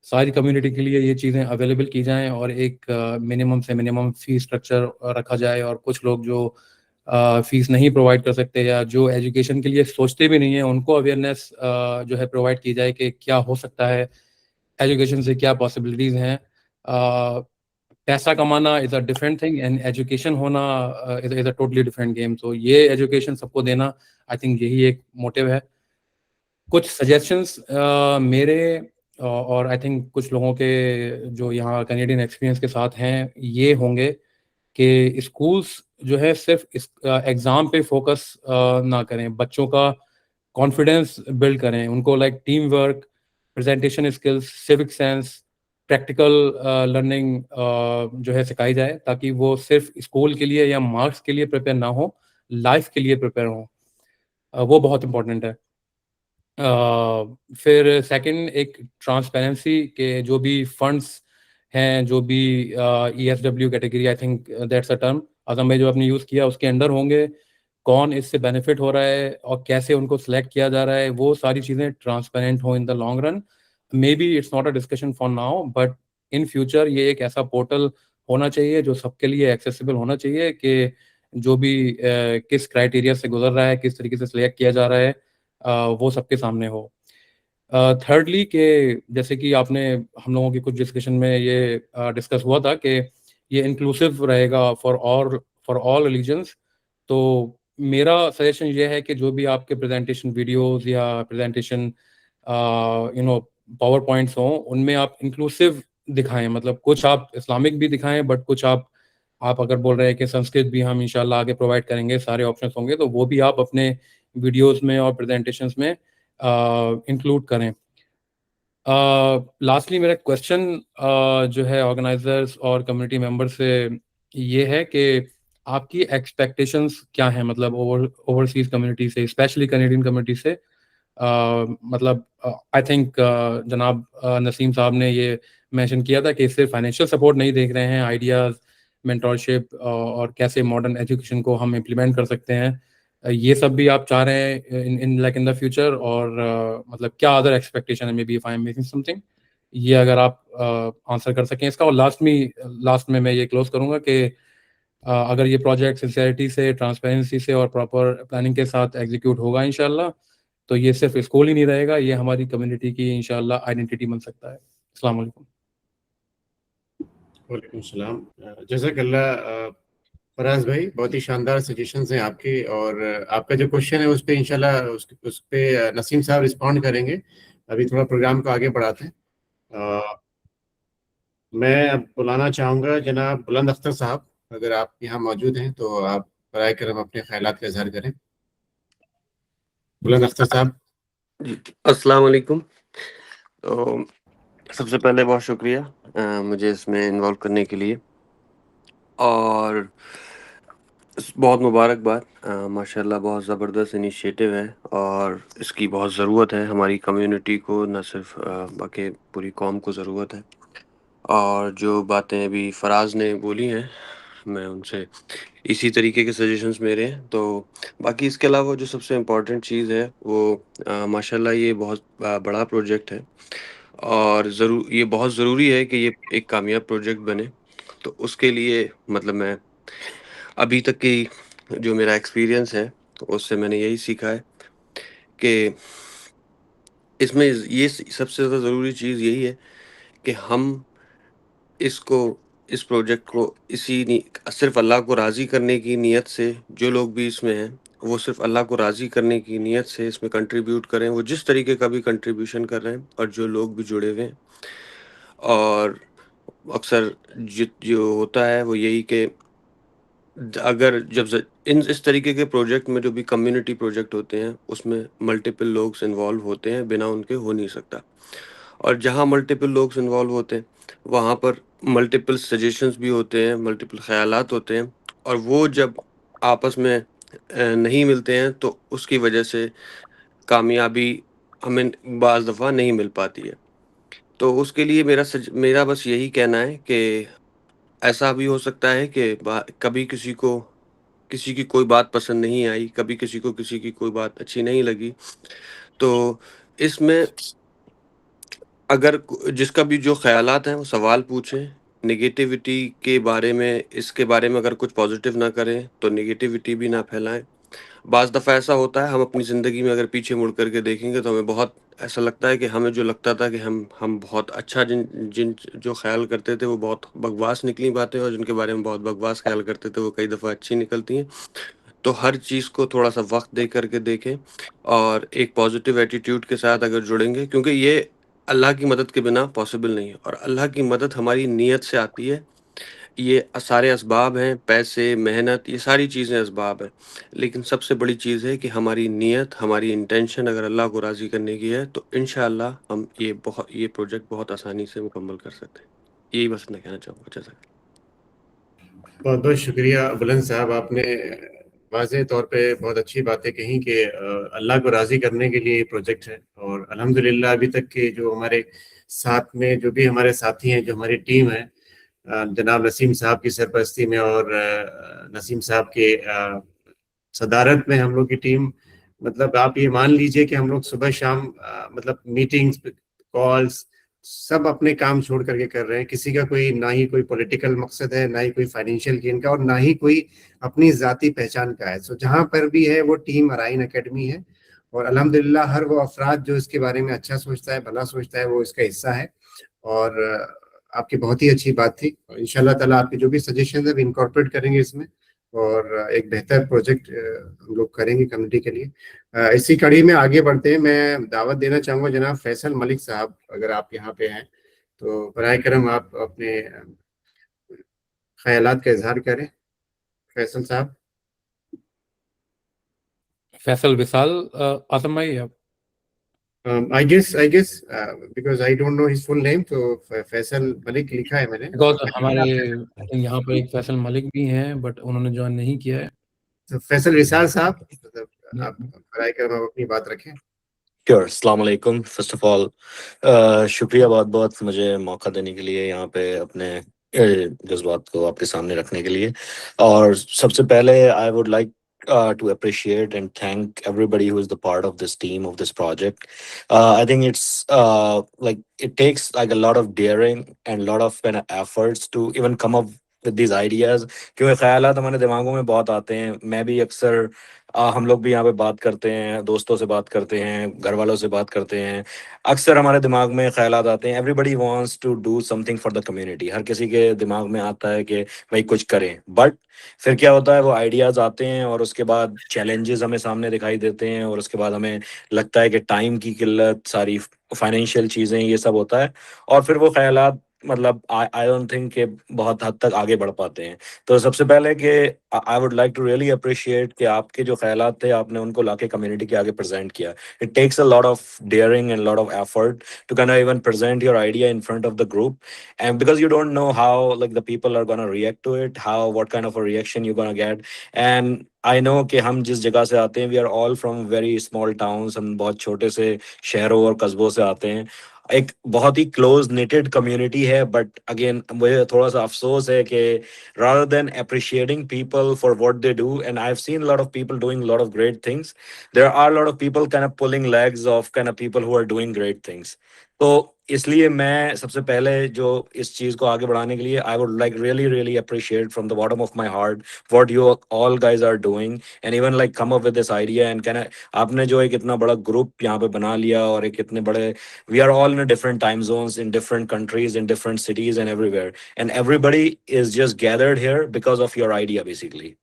ساری کمیونٹی کے لیے یہ چیزیں اویلیبل کی جائیں اور ایک منیمم سے منیمم فیس اسٹرکچر رکھا جائے, اور کچھ لوگ جو فیس نہیں پرووائڈ کر سکتے یا جو ایجوکیشن کے لیے سوچتے بھی نہیں ہیں ان کو اویئرنیس جو ہے پرووائڈ کی جائے کہ کیا ہو سکتا ہے ایجوکیشن سے, کیا پاسبلٹیز ہیں. پیسہ کمانا is a different thing and education ہونا is a totally different game. تو یہ ایجوکیشن سب کو دینا آئی تھنک یہی ایک موٹیو ہے. کچھ سجیشنس میرے اور آئی تھنک کچھ لوگوں کے جو یہاں کینیڈین ایکسپیرینس کے ساتھ ہیں یہ ہوں گے کہ اسکولس جو ہے صرف ایگزام پہ فوکس نہ کریں, بچوں کا کانفیڈینس بلڈ کریں, ان کو like team work, presentation skills, civic sense, practical learning جو ہے سکھائی جائے تاکہ وہ صرف اسکول کے لیے یا مارکس کے لیے پریپیئر نہ ہو, لائف کے لیے پریپیئر ہوں. وہ بہت امپورٹنٹ ہے. پھر سیکنڈ ایک ٹرانسپیرنسی کے جو بھی فنڈس ہیں, جو بھی ESW category, I think that's a term Azam بھائی جو آپ نے یوز کیا, اس کے انڈر ہوں گے, کون اس سے بینیفٹ ہو رہا ہے اور کیسے ان کو سلیکٹ کیا جا رہا ہے, وہ ساری چیزیں ٹرانسپیرنٹ ہوں in the long run. Maybe it's not a discussion for now but in future یہ ایک ایسا پورٹل ہونا چاہیے جو سب کے لیے ایکسیسیبل ہونا چاہیے کہ جو بھی کس کرائٹیریا سے گزر رہا ہے, کس طریقے سے سلیکٹ کیا جا رہا ہے, وہ سب کے سامنے ہو. تھرڈلی کہ جیسے کہ آپ نے ہم لوگوں کی کچھ ڈسکشن میں یہ ڈسکس ہوا تھا کہ یہ انکلوسیو رہے گا فار آل ریلیجنس. تو میرا سجیشن یہ ہے کہ جو بھی آپ کے پریزنٹیشن ویڈیوز یا پریزنٹیشن پاور پوائنٹس ہوں ان میں آپ انکلوسیو دکھائیں, مطلب کچھ آپ اسلامک بھی دکھائیں بٹ کچھ آپ اگر بول رہے ہیں کہ سنسکرت بھی ہم انشاءاللہ آگے پرووائڈ کریں گے, سارے آپشنس ہوں گے, تو وہ بھی آپ اپنے ویڈیوز میں اور پریزنٹیشنز میں انکلوڈ کریں. لاسٹلی میرا کویشچن جو ہے آرگنائزرز اور کمیونٹی ممبر سے یہ ہے کہ آپ کی ایکسپیکٹیشنز کیا ہیں, مطلب اوورسیز کمیونٹی سے, اسپیشلی کینیڈین کمیونٹی سے. مطلب آئی تھنک جناب نسیم صاحب نے یہ مینشن کیا تھا کہ صرف فائنینشیل سپورٹ نہیں دیکھ رہے ہیں, آئیڈیاز, مینٹورشپ اور کیسے ماڈرن ایجوکیشن کو ہم امپلیمنٹ کر سکتے ہیں, یہ سب بھی آپ چاہ رہے ہیں ان دا فیوچر. اور مطلب کیا ادر ایکسپیکٹیشن ہے, maybe if I am missing something, یہ اگر آپ آنسر کر سکیں اس کا. اور لاسٹ میں یہ کلوز کروں گا کہ اگر یہ پروجیکٹ سنسیئرٹی سے, ٹرانسپیرنسی سے اور پراپر پلاننگ کے ساتھ ایگزیکیوٹ ہوگا انشاءاللہ, تو یہ صرف اسکول ہی نہیں رہے گا, یہ ہماری کمیونٹی کی انشاءاللہ آئیڈینٹی بن سکتا ہے. السلام علیکم.
وعلیکم السلام. جزاک اللہ فراز بھائی, بہت ہی شاندار سجیشنز ہیں آپ کے, اور آپ کا جو کوشچن ہے اس پہ انشاءاللہ اس پہ نسیم صاحب رسپونڈ کریں گے. ابھی تھوڑا پروگرام کو آگے بڑھاتے ہیں. میں اب بلانا چاہوں گا جناب بلند اختر صاحب, اگر آپ یہاں موجود ہیں تو آپ برائے کرم اپنے خیالات کا اظہار کریں. بلند اختر صاحب.
جی السلام علیکم. تو سب سے پہلے بہت شکریہ مجھے اس میں انوالو کرنے کے لیے, اور بہت مبارکباد. ماشاءاللہ بہت زبردست انیشیٹو ہے اور اس کی بہت ضرورت ہے ہماری کمیونٹی کو, نہ صرف بلکہ پوری قوم کو ضرورت ہے. اور جو باتیں ابھی فراز نے بولی ہیں میں ان سے اسی طریقے کے سجیشنز میرے ہیں. تو باقی اس کے علاوہ جو سب سے امپورٹنٹ چیز ہے وہ ماشاءاللہ یہ بہت بڑا پروجیکٹ ہے, اور یہ بہت ضروری ہے کہ یہ ایک کامیاب پروجیکٹ بنے. تو اس کے لیے مطلب میں ابھی تک کی جو میرا ایکسپیرینس ہے اس سے میں نے یہی سیکھا ہے کہ اس میں یہ سب سے زیادہ ضروری چیز یہی ہے کہ ہم اس پروجیکٹ کو صرف اللہ کو راضی کرنے کی نیت سے, جو لوگ بھی اس میں ہیں وہ صرف اللہ کو راضی کرنے کی نیت سے اس میں کنٹریبیوٹ کریں, وہ جس طریقے کا بھی کنٹریبیوشن کر رہے ہیں, اور جو لوگ بھی جڑے ہوئے ہیں. اور اکثر جو ہوتا ہے وہ یہی کہ اگر اس طریقے کے پروجیکٹ میں جو بھی کمیونٹی پروجیکٹ ہوتے ہیں اس میں ملٹیپل لوگ انوالو ہوتے ہیں, بنا ان کے ہو نہیں سکتا. اور جہاں ملٹیپل لوگ انوالو ہوتے ہیں وہاں پر ملٹیپل سجیشنز بھی ہوتے ہیں, ملٹیپل خیالات ہوتے ہیں, اور وہ جب آپس میں نہیں ملتے ہیں تو اس کی وجہ سے کامیابی ہمیں بعض دفعہ نہیں مل پاتی ہے. تو اس کے لیے میرا بس یہی کہنا ہے کہ ایسا بھی ہو سکتا ہے کہ کبھی کسی کو کسی کی کوئی بات پسند نہیں آئی، کبھی کسی کو کسی کی کوئی بات اچھی نہیں لگی. تو اس میں اگر جس کا بھی جو خیالات ہیں وہ سوال پوچھیں، نگیٹیوٹی کے بارے میں، اس کے بارے میں اگر کچھ پازیٹیو نہ کریں تو نگیٹیوٹی بھی نہ پھیلائیں. بعض دفعہ ایسا ہوتا ہے ہم اپنی زندگی میں اگر پیچھے مڑ کر کے دیکھیں گے تو ہمیں بہت ایسا لگتا ہے کہ ہمیں جو لگتا تھا کہ ہم بہت اچھا جن جو خیال کرتے تھے وہ بہت بکواس نکلی باتیں، اور جن کے بارے میں بہت بکواس خیال کرتے تھے وہ کئی دفعہ اچھی نکلتی ہیں. تو ہر چیز کو تھوڑا سا وقت دے کر کے دیکھیں اور ایک پازیٹیو ایٹیٹیوڈ کے ساتھ اگر جڑیں گے، کیونکہ یہ اللہ کی مدد کے بنا پاسبل نہیں ہے، اور اللہ کی مدد ہماری نیت سے آتی ہے. یہ سارے اسباب ہیں، پیسے، محنت، یہ ساری چیزیں اسباب ہیں، لیکن سب سے بڑی چیز ہے کہ ہماری نیت، ہماری انٹینشن اگر اللہ کو راضی کرنے کی ہے تو انشاءاللہ ہم یہ پروجیکٹ بہت آسانی سے مکمل کر سکتے ہیں. یہی بس میں کہنا چاہوں گا. جزاک
بہت بہت شکریہ بلند صاحب، آپ نے واضح طور پہ بہت اچھی باتیں کہیں کہ اللہ کو راضی کرنے کے لیے یہ پروجیکٹ ہے. اور الحمدللہ ابھی تک کے جو ہمارے ساتھ میں جو بھی ہمارے ساتھی ہیں، جو ہماری ٹیم ہے، جناب نسیم صاحب کی سرپرستی میں اور نسیم صاحب کے صدارت میں ہم لوگ کی ٹیم، مطلب آپ یہ مان لیجئے کہ ہم لوگ صبح شام مطلب میٹنگز، کالز، سب اپنے کام چھوڑ کر کے کر رہے ہیں. کسی کا کوئی نہ ہی کوئی پولیٹیکل مقصد ہے، نہ ہی کوئی فائنینشیل گین کا، اور نہ ہی کوئی اپنی ذاتی پہچان کا ہے. سو جہاں پر بھی ہے وہ ٹیم ارائن اکیڈمی ہے، اور الحمدللہ ہر وہ افراد جو اس کے بارے میں اچھا سوچتا ہے، بھلا سوچتا ہے، وہ اس کا حصہ ہے. اور آپ کی بہت ہی اچھی بات تھی. ان شاء اللہ تعالیٰ آپ کے جو بھی سجیشن ہے وہ انکارپوریٹ کریں گے اس میں، اور ایک بہتر پروجیکٹ ہم لوگ کریں گے کمیونٹی کے لیے. اسی کڑی میں آگے بڑھتے ہیں. میں دعوت دینا چاہوں گا جناب فیصل ملک صاحب، اگر آپ یہاں پہ ہیں تو برائے کرم آپ اپنے خیالات کا اظہار کریں. فیصل صاحب.
فیصل وصال اعظم بھائی آپ.
I guess because I don't know his full name, تو فیصل ملک لکھا ہے میں نے.
ہمارے یہاں پہ ایک فیصل ملک بھی ہیں بٹ انہوں نے جوائن نہیں کیا ہے.
فیصل وصال صاحب، آپ برائے کرم آپ اپنی بات رکھیں.
السلام علیکم. فرسٹ آف آل شکریہ بہت بہت مجھے موقع دینے کے لیے، یہاں پہ اپنے جذبات کو آپ کے سامنے رکھنے کے لیے. اور سب سے پہلے آئی would like to appreciate and thank everybody who is the part of this team, of this project. I think it's like it takes like a lot of daring and a lot of kind of efforts to even come up with these ideas. کیونکہ خیالات ہمارے دماغوں میں بہت آتے ہیں. میں بھی اکثر ہم لوگ بھی یہاں پہ بات کرتے ہیں، دوستوں سے بات کرتے ہیں، گھر والوں سے بات کرتے ہیں، اکثر ہمارے دماغ میں خیالات آتے ہیں. Everybody wants to do something for the community. ہر کسی کے دماغ میں آتا ہے کہ بھائی کچھ کریں، بٹ پھر کیا ہوتا ہے وہ آئیڈیاز آتے ہیں اور اس کے بعد چیلنجز ہمیں سامنے دکھائی دیتے ہیں، اور اس کے بعد ہمیں لگتا ہے کہ ٹائم کی قلت، ساری فائنینشیل چیزیں، یہ سب ہوتا ہے، اور پھر وہ خیالات مطلب آئی ڈونٹ تھنک کہ بہت حد تک آگے بڑھ پاتے ہیں. تو سب سے پہلے کہ I would like to really appreciate کہ آپ کے جو خیالات تھے آپ نے ان کو لا کے کمیونٹی کے آگے پریزنٹ کیا. It takes a lot of daring and lot of effort to can even present your idea in front of the group. And because you don't know how like the people are going to react to it, what kind of a reaction you're going to get. And I know کہ ہم جس جگہ سے آتے ہیں, we are all from very small towns, ہم بہت چھوٹے سے شہروں اور قصبوں سے آتے ہیں. ایک بہت ہی کلوز نیٹڈ کمیونٹی ہے, بٹ اگین مجھے تھوڑا سا افسوس ہے کہ rather than appreciating people for what they do, and I've seen a lot of people doing a lot of great things, there are a lot of people kind of pulling legs of kind of people who are doing great things. تو اس لیے میں سب سے پہلے جو اس چیز کو آگے بڑھانے کے لیے I would like really appreciate from the bottom of my heart what you all guys are doing and even like come up with this idea. And آپ نے جو ایک اتنا بڑا گروپ یہاں پہ بنا لیا, اور ایک اتنے بڑے, we are all in different time zones, in different countries, in different cities and everywhere, and everybody is just gathered here because of your idea basically.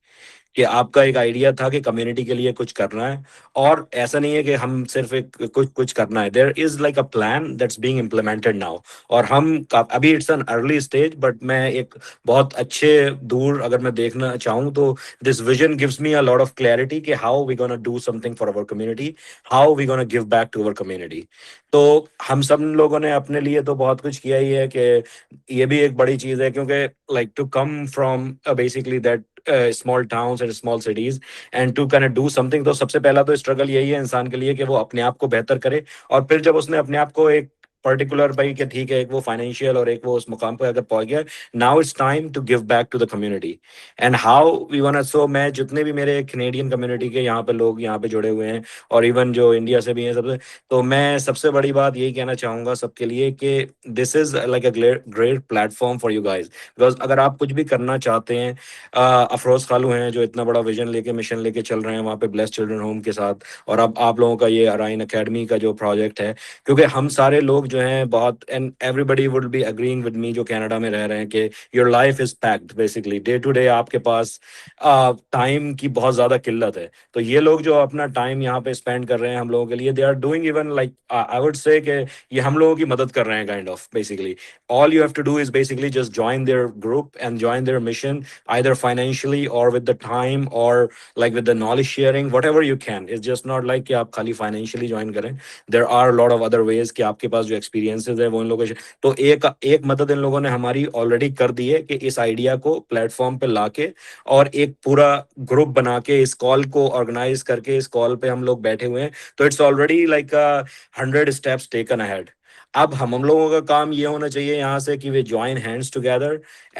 کہ آپ کا ایک آئیڈیا تھا کہ کمیونٹی کے لیے کچھ کرنا ہے, اور ایسا نہیں ہے کہ ہم صرف ایک کچھ کرنا ہے. There is like a plan that's being implemented now, اور ہم ابھی it's an early stage, but میں ایک بہت اچھے دور اگر میں دیکھنا چاہوں تو this vision gives me a lot of clarity کہ how we gonna do something for our community, how we gonna give back to our community. تو ہم سب لوگوں نے اپنے لیے تو بہت کچھ کیا ہی ہے, کہ یہ بھی ایک بڑی چیز ہے, کیونکہ like to come from basically that small towns and small cities and to kind of do something. تو سب سے پہلا تو اسٹرگل یہی ہے انسان کے لیے کہ وہ اپنے آپ کو بہتر کرے, اور پھر جب اس نے اپنے آپ کو ایک پرٹیکولر بھائی کہ ٹھیک ہے ایک وہ فائنینشیل اور ایک وہ اس مقام پہ اگر پہنچ گیا, now it's time to give back to the community and how we want. So میں جتنے بھی میرے کینیڈین کمیونٹی کے یہاں پہ لوگ یہاں پہ جڑے ہوئے ہیں اور ایون جو انڈیا سے بھی ہیں سب سے, تو میں سب سے بڑی بات یہی کہنا چاہوں گا سب کے لیے کہ this is like a great platform for you guys. Because اگر آپ کچھ بھی کرنا چاہتے ہیں, افروز خالو ہیں جو اتنا بڑا ویژن لے کے مشن لے کے چل رہے ہیں وہاں پہ بلیس چلڈرن ہوم کے ساتھ, اور اب آپ لوگوں کا یہ ارائن اکیڈمی کا جو پروجیکٹ ہے, کیونکہ ہم سارے لوگ جو ہیں بہت, and everybody would be agreeing with me جو کینیڈا میں رہ رہے ہیں, کہ your life is packed basically day to day آپ کے پاس ٹائم کی بہت زیادہ قلت ہے. تو یہ لوگ جو اپنا ٹائم یہاں پہ اسپینڈ کر رہے ہیں ہم لوگوں کے لیے, they are doing even like I would say کہ یہ ہم لوگوں کی مدد کر رہے ہیں kind of. Basically all you have to do is basically just join their group and join their mission, either financially or with the time or like with the knowledge sharing, whatever you can. It's just not like کہ آپ خالی financially join کریں. There are a lot of other ways کہ آپ کے پاس جو experiences ہے وہ ان لوگوں. تو ایک مدد ان لوگوں نے ہماری already کر دی ہے کہ اس آئیڈیا کو پلیٹ فارم پہ لا کے اور ایک پورا گروپ بنا کے اس کال کو آرگنائز کر کے اس کال پہ ہم لوگ بیٹھے ہوئے ہیں. تو it's already like 100 steps taken ahead. اب ہم لوگوں کا کام یہ ہونا چاہیے یہاں سے کہ we join hands together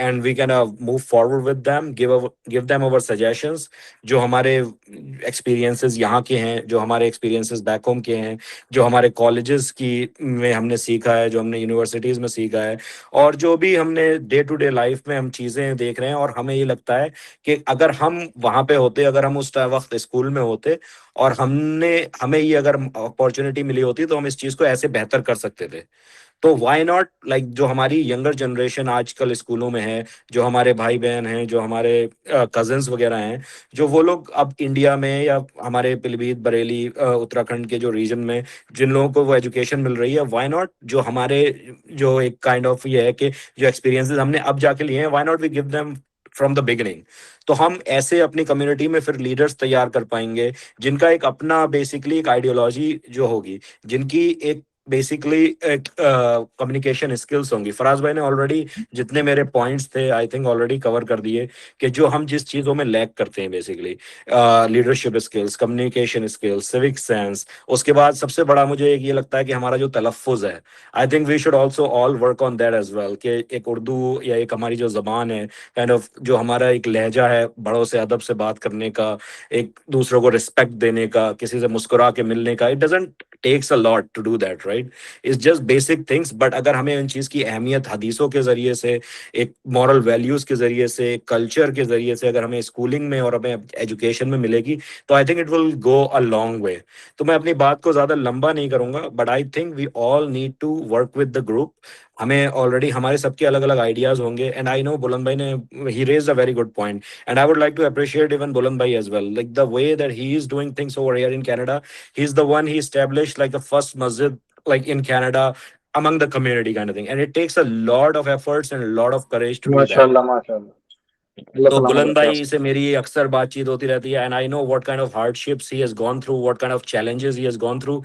and we can move forward with them, give them our suggestions جو ہمارے ایکسپیرینسز یہاں کے ہیں, جو ہمارے ایکسپیرینسز بیک ہوم کے ہیں, جو ہمارے کالجز کی میں ہم نے سیکھا ہے, جو ہم نے یونیورسٹیز میں سیکھا ہے, اور جو بھی ہم نے ڈے ٹو ڈے لائف میں ہم چیزیں دیکھ رہے ہیں. اور ہمیں یہ لگتا ہے کہ اگر ہم وہاں پہ ہوتے, اگر ہم اس وقت اسکول میں ہوتے اور ہمیں یہ اگر اپارچونیٹی ملی ہوتی تو ہم اس چیز کو ایسے بہتر کر سکتے تھے. تو وائی ناٹ لائک جو ہماری ینگر جنریشن آج کل اسکولوں میں ہے, جو ہمارے بھائی بہن ہیں, جو ہمارے کزنس وغیرہ ہیں, جو وہ لوگ اب انڈیا میں یا ہمارے پیلیبھیت بریلی اتراکھنڈ کے جو ریجن میں جن لوگوں کو وہ ایجوکیشن مل رہی ہے, وائی ناٹ جو ہمارے جو ایک کائنڈ آف یہ ہے کہ جو ایکسپیرینسز ہم نے اب جا کے لیے ہیں, why not we give them from the beginning. تو ہم ایسے اپنی کمیونٹی میں پھر لیڈرز تیار کر پائیں گے جن کا ایک اپنا بیسکلی ایک آئیڈیالوجی جو ہوگی, جن کی ایک بیسکلی کمیونیکیشن اسکلس ہوں گی. فراز بھائی نے آلریڈی جتنے میرے پوائنٹس تھے آئی تھنک آلریڈی کور کر دیے کہ جو ہم جس چیزوں میں لیک کرتے ہیں basically leadership skills, communication skills, civic sense. اس کے بعد سب سے بڑا مجھے یہ لگتا ہے کہ ہمارا جو تلفظ ہے, I think we should also all work on that as well, کہ ایک اردو یا ایک ہماری جو زبان ہے کائنڈ آف جو ہمارا ایک لہجہ ہے, بڑوں سے ادب سے بات کرنے کا, ایک دوسروں کو رسپیکٹ دینے کا, کسی سے مسکرا کے ملنے کا, it doesn't takes a lot to do that, right? It's just basic things, but اگر ہمیں ان چیز کی اہمیت حدیثوں کے ذریعے سے, ایک مورل ویلیوز کے ذریعے سے, کلچر کے ذریعے سے اگر ہمیں اسکولنگ میں اور ہمیں ایجوکیشن میں ملے گی تو I think it will go a long way. تو میں اپنی بات کو زیادہ لمبا نہیں کروں گا, but I think we all need to work with the group. ہمیں آلریڈی ہمارے سب کے الگ الگ آئیڈیاز ہوں گے, اینڈ آئی نو بلند بھائی نے he raised a very good point, and I would like to appreciate even Buland بھائی as well, like the way that he is doing things over here in Canada. He is the one, he established like the first masjid like in Canada among the community kind of thing, and it takes a lot of efforts and a lot of courage to do that.
ماشاءاللہ ماشاءاللہ.
تو بلند بھائی سے میری اکثر بات چیت ہوتی رہتی ہے, and I know what kind of hardships he has gone through, what kind of challenges he has gone through.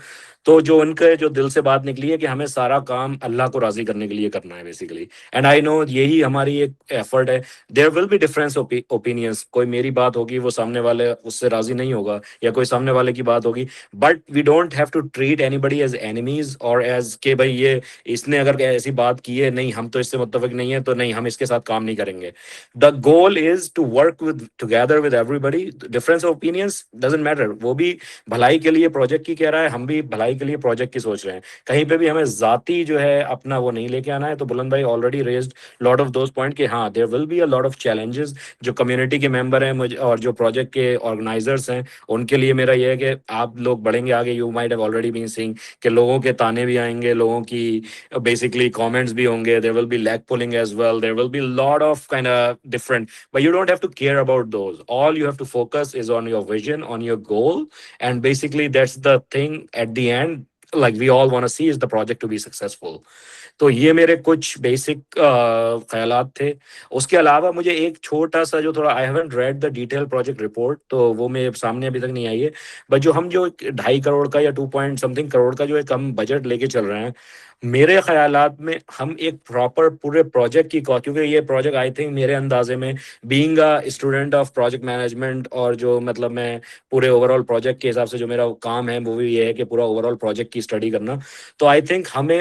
تو جو ان کے جو دل سے بات نکلی ہے کہ ہمیں سارا کام اللہ کو راضی کرنے کے لیے کرنا ہے بیسیکلی, اینڈ آئی نو یہی ہماری ایک ایفرٹ ہے. دیر ول بی ڈفرینس اوپینینس, کوئی میری بات ہوگی وہ سامنے والے اس سے راضی نہیں ہوگا, یا کوئی سامنے والے کی بات ہوگی, but we don't have to treat anybody as enemies or as کہ بھائی یہ اس نے اگر ایسی بات کی ہے نہیں ہم تو اس سے متفق نہیں ہے تو نہیں ہم اس کے ساتھ کام نہیں کریں گے. The goal is to work with together with everybody. Difference of opinions doesn't matter, وہ بھی بھلائی کے لیے پروجیکٹ کی کہہ رہا ہے, ہم بھی بھلائی کے لیے پروجیکٹ کی سوچ رہے ہیں. کہیں پہ بھی ہمیں ذاتی جو ہے اپنا وہ نہیں لے کے آنا ہے. تو بلند بھائی already raised lot of those point کہ ہاں there will be a lot of challenges. جو کمیونٹی کے ممبر ہیں اور جو پروجیکٹ کے آرگنائزرس ہیں ان کے لیے میرا یہ ہے کہ آپ لوگ بڑھیں گے آگے, you might have already been seeing کہ لوگوں کے تانے بھی آئیں گے, لوگوں کی بیسکلی کامنٹس بھی ہوں گے, there will be leg pulling as well, there will be lot of kind different, but you don't have to care about those. All you have to focus is on your vision, on your goal, and basically that's the thing at the end, like we all want to see is the project to be successful. تو یہ میرے کچھ basic خیالات تھے. اس کے علاوہ مجھے ایک چھوٹا سا جو تھوڑا, I haven't read the detailed project report, تو وہ میرے سامنے ابھی تک نہیں آئی ہے, بٹ جو ہم جو 2.5 کروڑ کا یا 2 پوائنٹ سم تھنگ کروڑ کا جو ایک ہم بجٹ لے کے چل رہے ہیں, میرے خیالات میں ہم ایک پراپر پورے پروجیکٹ کی, کیونکہ یہ پروجیکٹ آئی تھنک میرے اندازے میں being a student of project management, اور جو مطلب میں پورے اوور آل پروجیکٹ کے حساب سے جو میرا کام ہے وہ بھی یہ ہے کہ پورا اوور آل پروجیکٹ کی اسٹڈی کرنا, تو آئی تھنک ہمیں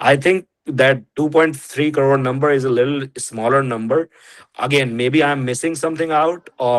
I think that 2.3 crore number is a little smaller number. Again, maybe I'm missing something out, or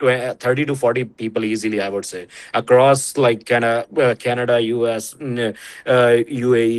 30 to 40 people easily, I would say, across like Canada, US, UAE,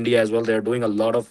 India as well. They are doing a lot of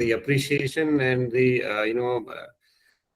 the appreciation and the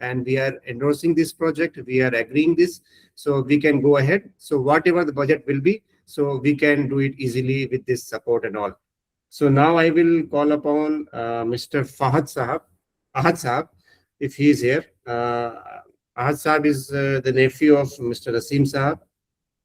and we are endorsing this project, we are agreeing this, so we can go ahead. So whatever the budget will be, so we can do it easily with this support and all. So now I will call upon Mr. Fahad Sahab, if he is here. Fahad Sahab is the nephew of Mr. Naseem Sahab.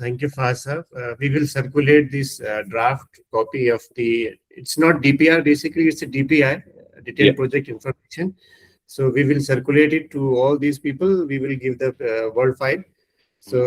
Thank you, Faz sir. We will circulate this draft copy of it's not DPR, basically it's a DPI, detailed project information. So we will circulate it to all these people. We will give the Word file. So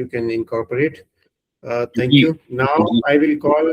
you can incorporate. Thank you. Now I will call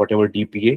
whatever DPA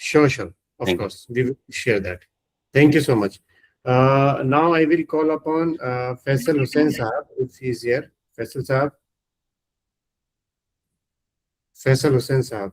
Sure. Of course, we will share that. Thank you so much. Now I will call upon Faisal Hussain Sahab, if he is here. Faisal Sahab. Faisal Hussain Sahab.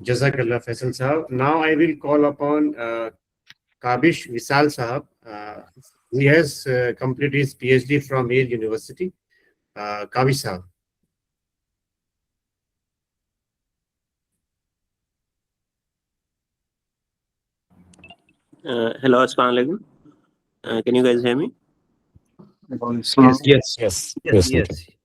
Jazakallah Faisal Sahab. Now I will call upon Kabish Visal Sahab. He has completed his PhD from Yale University. Kabish Sahab.
Hello, assalamu alaikum. Can you guys hear me?
Yes.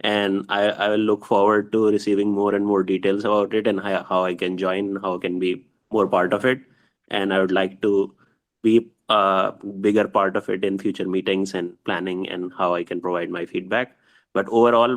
And I will look forward to receiving more and more details about it, and how I can join, how I can be more part of it. And I would like to be a bigger part of it in future meetings and planning, and how I can provide my feedback. But overall,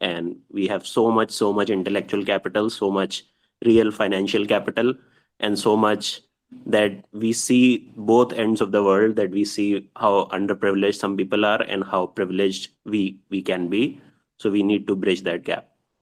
And we have so much intellectual capital, so much real financial capital, and so much that we see both ends of the world, that we see how underprivileged some people are and how privileged we can be. So we need to bridge that gap.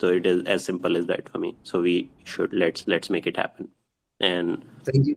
So it is as simple as that for me. So we should let's make it happen. And
Thank you.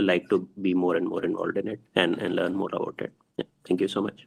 like to be more and more involved in it and learn more about it. Thank you so much.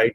IT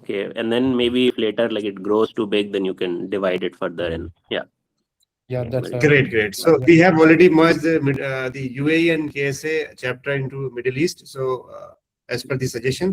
Okay, and then maybe if later like it grows too big, then you can divide it further. And yeah,
that's
great. So we have already merged the UAE and KSA chapter into Middle East. So as per the suggestion,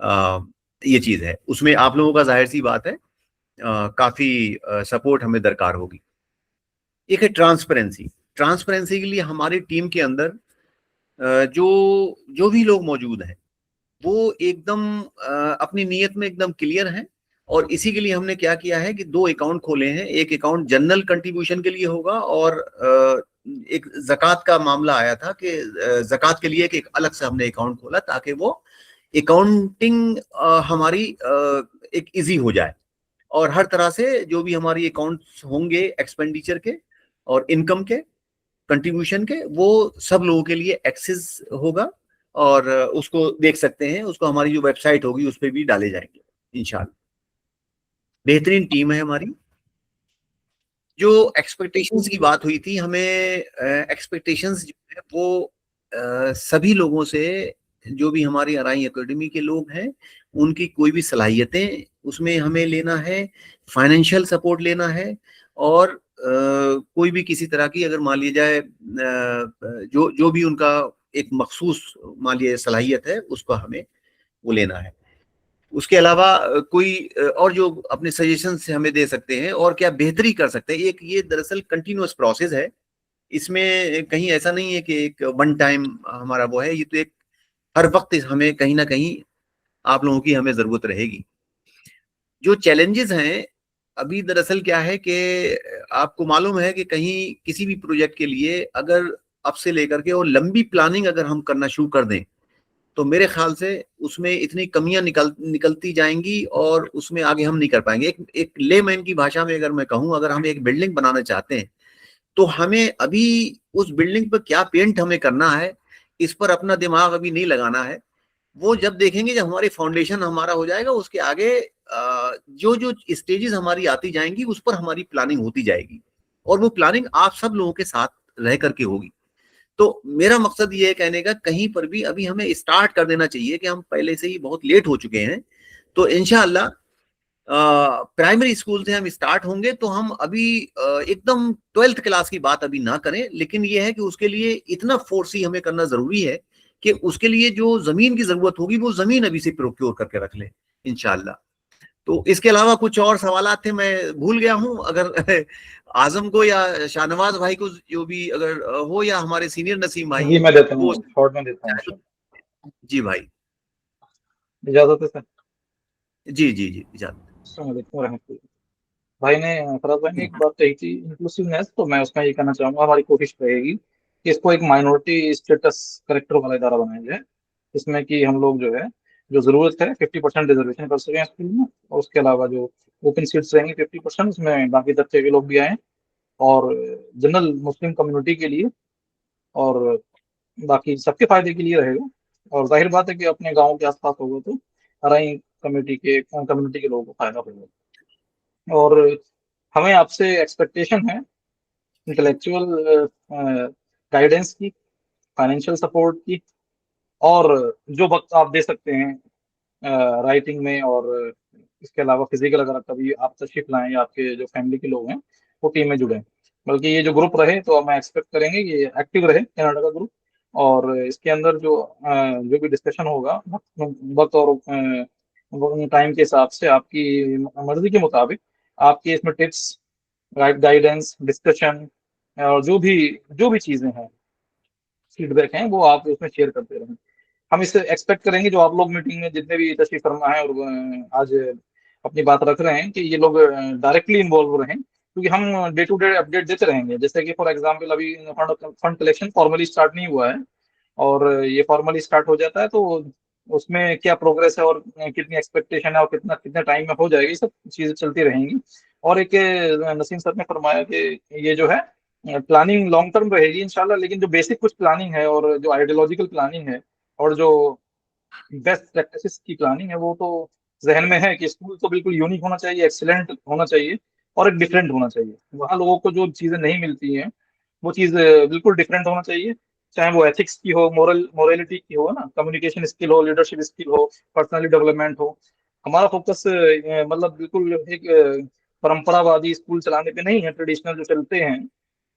یہ چیز ہے. اس میں آپ لوگوں کا ظاہر سی بات ہے کافی سپورٹ ہمیں درکار ہوگی. ایک ہے ٹرانسپیرنسی کے لیے ہماری ٹیم کے اندر جو بھی لوگ موجود ہیں وہ ایک دم اپنی نیت میں ایک دم کلیئر ہیں, اور اسی کے لیے ہم نے کیا کیا ہے کہ 2 اکاؤنٹ کھولے ہیں. ایک اکاؤنٹ جنرل کنٹریبیوشن کے لیے ہوگا, اور ایک زکوٰۃ کا معاملہ آیا تھا کہ زکوٰۃ کے لیے ایک الگ سے ہم نے اکاؤنٹ کھولا تاکہ وہ اکاؤنٹنگ ہماری ایک ایزی ہو جائے, اور ہر طرح سے جو بھی ہماری اکاؤنٹس ہوں گے ایکسپینڈیچر کے اور انکم کے کنٹریبیوشن کے, وہ سب لوگوں کے لیے ایکسس ہوگا, اور اس کو دیکھ سکتے ہیں. اس کو ہماری جو ویب سائٹ ہوگی اس پہ بھی ڈالے جائیں گے انشاءاللہ. بہترین ٹیم ہے ہماری. جو ایکسپیکٹیشنز کی بات ہوئی تھی, ہمیں ایکسپیکٹیشنز جو ہے وہ سبھی لوگوں سے, جو بھی ہماری ارائی اکیڈمی کے لوگ ہیں ان کی کوئی بھی صلاحیتیں اس میں ہمیں لینا ہے, فائنینشیل سپورٹ لینا ہے, اور کوئی بھی کسی طرح کی اگر مان لیا جائے جو بھی ان کا ایک مخصوص مان لیے صلاحیت ہے اس کو ہمیں وہ لینا ہے. اس کے علاوہ کوئی اور جو اپنے سجیشن سے ہمیں دے سکتے ہیں اور کیا بہتری کر سکتے ہیں. یہ دراصل کنٹینیوس پروسیس ہے, اس میں کہیں ایسا نہیں ہے کہ ایک ون ٹائم ہمارا وہ ہے. یہ تو ایک ہر وقت ہمیں کہیں نہ کہیں آپ لوگوں کی ہمیں ضرورت رہے گی. جو چیلنجز ہیں ابھی دراصل کیا ہے کہ آپ کو معلوم ہے کہ کہیں کسی بھی پروجیکٹ کے لیے اگر اب سے لے کر کے اور لمبی پلاننگ اگر ہم کرنا شروع کر دیں تو میرے خیال سے اس میں اتنی کمیاں نکلتی جائیں گی اور اس میں آگے ہم نہیں کر پائیں گے. ایک لے مین کی بھاشا میں اگر میں کہوں, اگر ہم ایک بلڈنگ بنانا چاہتے ہیں تو ہمیں ابھی اس بلڈنگ پر کیا پینٹ ہمیں کرنا ہے اس پر اپنا دماغ ابھی نہیں لگانا ہے. وہ جب دیکھیں گے, جب ہماری فاؤنڈیشن ہمارا ہو جائے گا, اس کے آگے جو اسٹیجز ہماری آتی جائیں گی اس پر ہماری پلاننگ ہوتی جائے گی, اور وہ پلاننگ آپ سب لوگوں کے ساتھ رہ کر کے ہوگی. تو میرا مقصد یہ ہے کہنے کا, کہیں پر بھی ابھی ہمیں اسٹارٹ کر دینا چاہیے کہ ہم پہلے سے ہی بہت لیٹ ہو چکے ہیں. تو انشاءاللہ پرائمری اسکول سے ہم اسٹارٹ ہوں گے تو ہم ابھی ایک دم 12th کلاس کی بات ابھی نہ کریں, لیکن یہ ہے کہ اس کے لیے اتنا فورس ہی ہمیں کرنا ضروری ہے کہ اس کے لیے جو زمین کی ضرورت ہوگی وہ زمین ابھی سے پروکیور کر کے رکھ لیں انشاءاللہ. تو اس کے علاوہ کچھ اور سوالات تھے, میں بھول گیا ہوں. اگر اعظم کو یا شاہ نواز بھائی کو جو بھی اگر ہو, یا ہمارے سینئر نسیم بھائی
جی میں دیتا ہوں, شارٹ میں دیتا ہوں.
جی بھائی,
اجازت ہے سر؟
جی اجازت.
السلام علیکم ورحمۃ اللہ. بھائی نے فراز بھائی نے ایک بات کہی تھی انکلوسیونیس, تو میں اس میں یہ کہنا چاہوں گا ہماری کوشش رہے گی کہ اس کو ایک مائنورٹی اسٹیٹس کریکٹر والا ادارہ بنایا جائے, اس میں کہ ہم لوگ جو ہے جو ضرورت ہے 50% ریزرویشن کر سکیں اسکول میں, اور اس کے علاوہ جو اوپن سیٹس رہیں گی 50% اس میں باقی طبقے کے لوگ بھی آئیں, اور جنرل مسلم کمیونٹی کے لیے اور باقی سب کے فائدے کے لیے رہے گا. اور ظاہر بات ہے کہ اپنے گاؤں کے آس پاس ہوگا تو ارائی کمیونٹی کے لوگوں کو فائدہ ہوگا. اور ہمیں آپ سے ایکسپیکٹیشن ہے انٹلیکچوئل گائیڈنس کی, فائنینشیل سپورٹ کی, اور جو وقت آپ دے سکتے ہیں رائٹنگ میں, اور اس کے علاوہ فزیکل اگر کبھی آپ تشریف لائیں یا آپ کے جو فیملی کے لوگ ہیں وہ ٹیم میں جڑیں. بلکہ یہ جو گروپ رہے تو ہم ایکسپیکٹ کریں گے کہ ایکٹیو رہے کینیڈا کا گروپ, اور اس کے اندر جو بھی ڈسکشن ہوگا وقت اور ٹائم کے حساب سے آپ کی مرضی کے مطابق آپ کی اس میں ٹپس, گائیڈنس, ڈسکشن اور جو بھی چیزیں ہیں, فیڈ بیک ہیں, وہ آپ اس میں شیئر کرتے رہیں. ہم اس سے ایکسپیکٹ کریں گے جو آپ لوگ میٹنگ میں جتنے بھی تشریف فرما ہیں اور آج اپنی بات رکھ رہے ہیں کہ یہ لوگ ڈائریکٹلی انوالو رہیں, کیونکہ ہم ڈے ٹو ڈے اپڈیٹ دیتے رہیں گے. جیسے کہ فار ایگزامپل ابھی فنڈ کلیکشن فارملی اسٹارٹ نہیں ہوا ہے, اور یہ فارملی اسٹارٹ ہو جاتا ہے تو اس میں کیا پروگرس ہے اور کتنی ایکسپیکٹیشن ہے اور کتنے ٹائم میں ہو جائے گی, سب چیزیں چلتی رہیں گی. اور ایک نسیم سر نے فرمایا کہ یہ جو ہے پلاننگ لانگ ٹرم رہے گی انشاءاللہ, لیکن جو بیسک کچھ پلاننگ ہے اور جو آئیڈیولوجیکل پلاننگ ہے اور جو بیسٹ پریکٹسز کی پلاننگ ہے وہ تو ذہن میں ہے کہ اسکول تو بالکل یونیک ہونا چاہیے, ایکسیلنٹ ہونا چاہیے, اور ایک ڈفرینٹ ہونا چاہیے. وہاں لوگوں کو جو چیزیں نہیں ملتی ہیں وہ چیز بالکل ڈفرینٹ ہونا چاہیے, چاہے وہ ایتھکس کی ہو, مورلٹی کی ہو, نا کمیونیکیشن اسکل ہو, لیڈرشپ اسکل ہو, پرسنلی ڈیولپمنٹ ہو. ہمارا فوکس مطلب بالکل ایک پرمپرا وادی اسکول چلانے پہ نہیں ہے, ٹریڈیشنل جو چلتے ہیں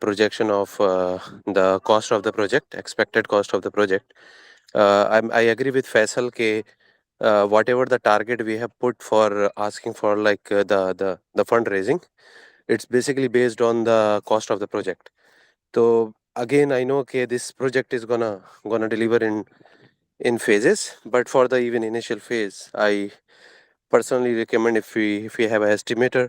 projection of the cost of the project, expected cost of the project. I agree with Faisal ke whatever the target we have put for asking for like the fundraising, it's basically based on the cost of the project. So again, I know that this project is gonna deliver in phases, but for the even initial phase, I personally recommend if we have an estimator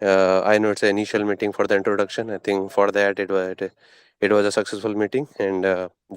I know it's an initial meeting for the introduction. I think for that it was a successful meeting, and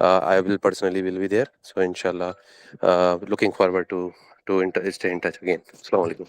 I will personally will be there. So inshallah, looking forward to stay in touch again. Assalamu alaikum.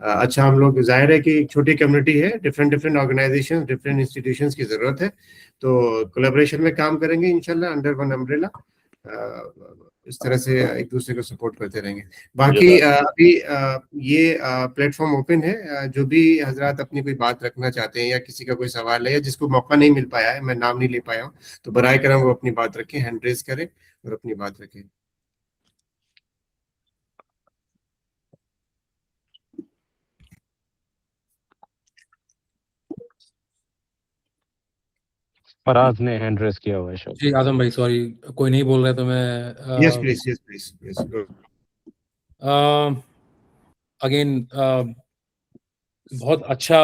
اچھا ہم لوگ ظاہر ہے کہ ایک چھوٹی community ہے, different organization, different institutions کی ضرورت ہے, تو کولیبریشن میں کام کریں گے انشاءاللہ انڈر ون امبریلا. اس طرح سے ایک دوسرے کو سپورٹ کرتے رہیں گے. باقی ابھی یہ پلیٹ فارم اوپن ہے, جو بھی حضرات اپنی کوئی بات رکھنا چاہتے ہیں یا کسی کا کوئی سوال ہے یا جس کو موقع نہیں مل پایا ہے, میں نام نہیں لے پایا ہوں, تو برائے کرم وہ اپنی بات رکھیں, ہینڈ ریز کریں اور اپنی بات رکھیں.
فراز نے ہینڈ ریس کیا ہوا ہے شاید.
جی اعظم بھائی سوری, کوئی نہیں بول رہے تو میں
یس پلیز.
اگین بہت اچھا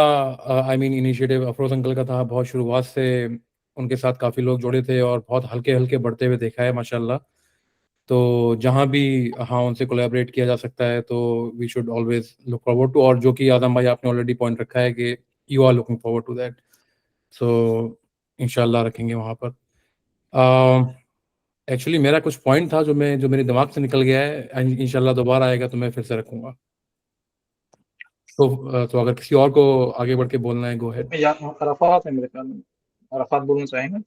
آئی مین انیشیٹو افروز انکل کا تھا. بہت شروعات سے ان کے ساتھ کافی لوگ جڑے تھے اور بہت ہلکے بڑھتے ہوئے دیکھا ہے ماشاءاللہ. تو جہاں بھی ہاں ان سے کولیبریٹ کیا جا سکتا ہے تو we should always look forward to, اور جو کہ اعظم بھائی آپ نے آلریڈی پوائنٹ رکھا ہے کہ you are looking forward to that, so انشاءاللہ رکھیں گے وہاں پر. ایکچولی میرا کچھ پوائنٹ تھا جو میرے دماغ سے نکل گیا ہے, انشاءاللہ دوبارہ آئے گا تو میں پھر سے رکھوں گا. تو اگر کسی اور کو آگے بڑھ کے بولنا ہے گو ہیڈ.
عرفات ہے میرے خیال میں, عرفات بولنا چاہیں گے.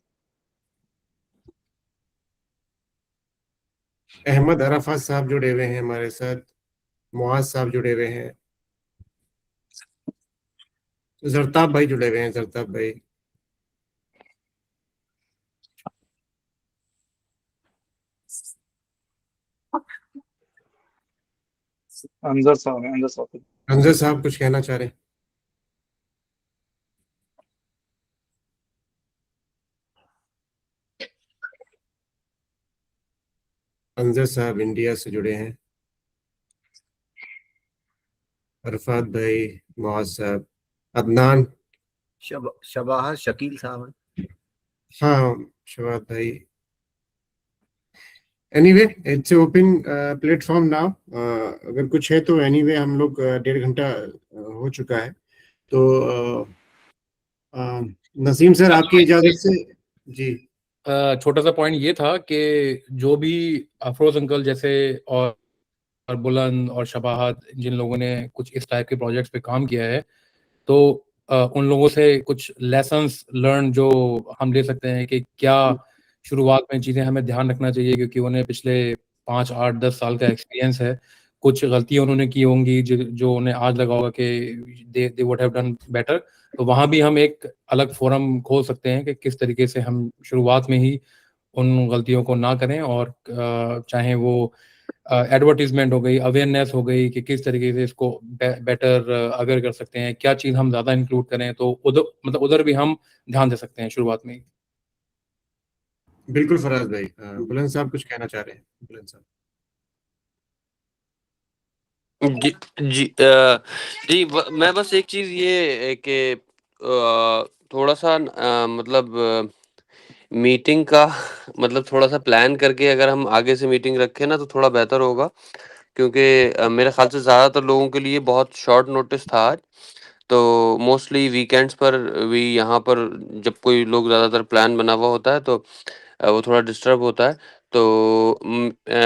احمد عرفات صاحب جڑے ہوئے ہیں ہمارے ساتھ, معاذ صاحب جڑے ہوئے ہیں, زرتاب بھائی جڑے ہوئے ہیں, زرتاب بھائی.
انظر صاحب
انظر صاحب کچھ کہنا چاہ رہے ہیں؟ انظر صاحب انڈیا سے جڑے ہیں, عرفات بھائی, معاذ صاحب, عدنان,
شباہت شکیل صاحب ہیں.
ہاں شباب بھائی. Anyway it's a open platform now. اگر کچھ ہے تو اینی وے ہم لوگ 1.5 گھنٹہ ہو چکا ہے, تو نسیم سر آپ کی اجازت سے. جی
چھوٹا سا پوائنٹ یہ تھا کہ جو بھی افروز انکل جیسے اور بلند اور شباہت جن لوگوں نے کچھ اس ٹائپ کے پروجیکٹس پہ کام کیا ہے, تو ان لوگوں سے کچھ لیسنس لرن جو ہم لے سکتے ہیں کہ کیا شروعات میں چیزیں ہمیں دھیان رکھنا چاہیے, کیونکہ انہیں پچھلے 5, 8, 10 سال کا ایکسپیرینس ہے. کچھ غلطیاں انہوں نے کی ہوں گی جو انہیں آج لگا ہوگا کہ they would have done better. تو وہاں بھی ہم ایک الگ فورم کھول سکتے ہیں کہ کس طریقے سے ہم شروعات میں ہی ان غلطیوں کو نہ کریں, اور چاہے وہ ایڈورٹیزمنٹ ہو گئی, اویئرنیس ہو گئی کہ کس طریقے سے اس کو بیٹر اویئر کر سکتے ہیں, کیا چیز ہم زیادہ انکلوڈ کریں, تو ادھر بھی ہم دھیان دے سکتے ہیں شروعات میں.
بالکل فراز بھائی. بلند صاحب کچھ کہنا چاہ رہے ہیں؟ بلند صاحب.
جی میں بس ایک چیز یہ کہ تھوڑا سا مطلب میٹنگ کا مطلب تھوڑا سا پلان کر کے اگر ہم آگے سے میٹنگ رکھیں نا تو تھوڑا بہتر ہوگا, کیونکہ میرے خیال سے زیادہ تر لوگوں کے لیے بہت شارٹ نوٹس تھا آج. تو موسٹلی ویکینڈس پر بھی یہاں پر جب کوئی لوگ زیادہ تر پلان بنا ہوا ہوتا ہے تو وہ تھوڑا ڈسٹرب ہوتا ہے. تو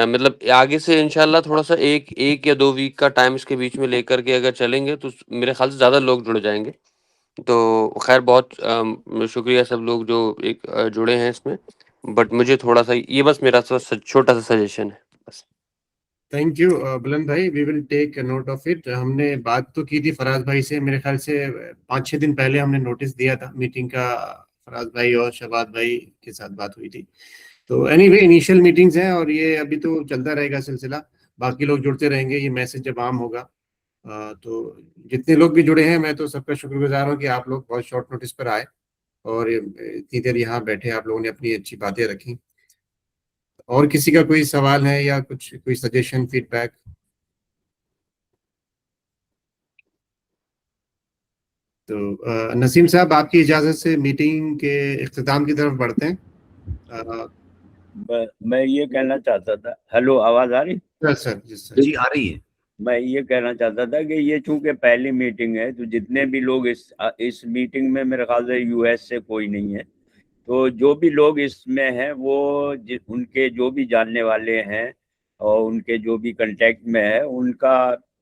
مطلب آگے سے انشاءاللہ تھوڑا سا ایک یا 2 ویک کا ٹائم اس کے بیچ میں لے کر کے اگر چلیں گے تو میرے خیال سے زیادہ لوگ جڑ جائیں گے. تو خیر بہت شکریہ سب لوگ جو ایک جڑے ہیں اس میں, بٹ مجھے تھوڑا سا یہ بس میرا چھوٹا سا سجیشن ہے بس.
تھینک یو بلند بھائی, وی ول ٹیک نوٹ آف اٹ. ہم نے بات تو کی تھی فراز بھائی سے, میرے خیال سے 5-6 دن پہلے ہم نے نوٹس دیا تھا میٹنگ کا, فراز بھائی اور شباب بھائی کے ساتھ بات ہوئی تھی. تو اینی وے انیشیل میٹنگز ہیں اور یہ ابھی تو چلتا رہے گا سلسلہ, باقی لوگ جڑتے رہیں گے. یہ میسج جب عام ہوگا تو جتنے لوگ بھی جڑے ہیں میں تو سب کا شکر گزار ہوں کہ آپ لوگ بہت شارٹ نوٹس پر آئے اور اتنی دیر یہاں بیٹھے, آپ لوگوں نے اپنی اچھی باتیں رکھی. اور کسی کا کوئی سوال ہے یا کچھ کوئی سجیشن, فیڈ بیک؟ تو نسیم صاحب آپ کی اجازت سے میٹنگ کے اختتام کی طرف بڑھتے ہیں.
میں یہ کہنا چاہتا تھا, ہیلو آواز آ رہی؟
سر
جی آ رہی ہے.
میں یہ کہنا چاہتا تھا کہ یہ چونکہ پہلی میٹنگ ہے تو جتنے بھی لوگ اس میٹنگ میں میرے خیال سے یو ایس سے کوئی نہیں ہے, تو جو بھی لوگ اس میں ہیں وہ ان کے جو بھی جاننے والے ہیں اور ان کے جو بھی کنٹیکٹ میں ہے ان کا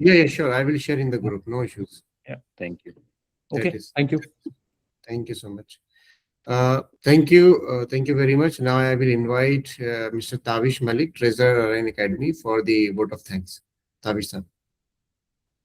Yeah, sure. I will share in the group. No issues.
Yeah.
Thank you.
Okay. Thank you.
Thank you so much. Thank you very much. Now I will invite Mr. Tavish Malik, Treasurer Arain Academy, for the vote of thanks. Tavish sir.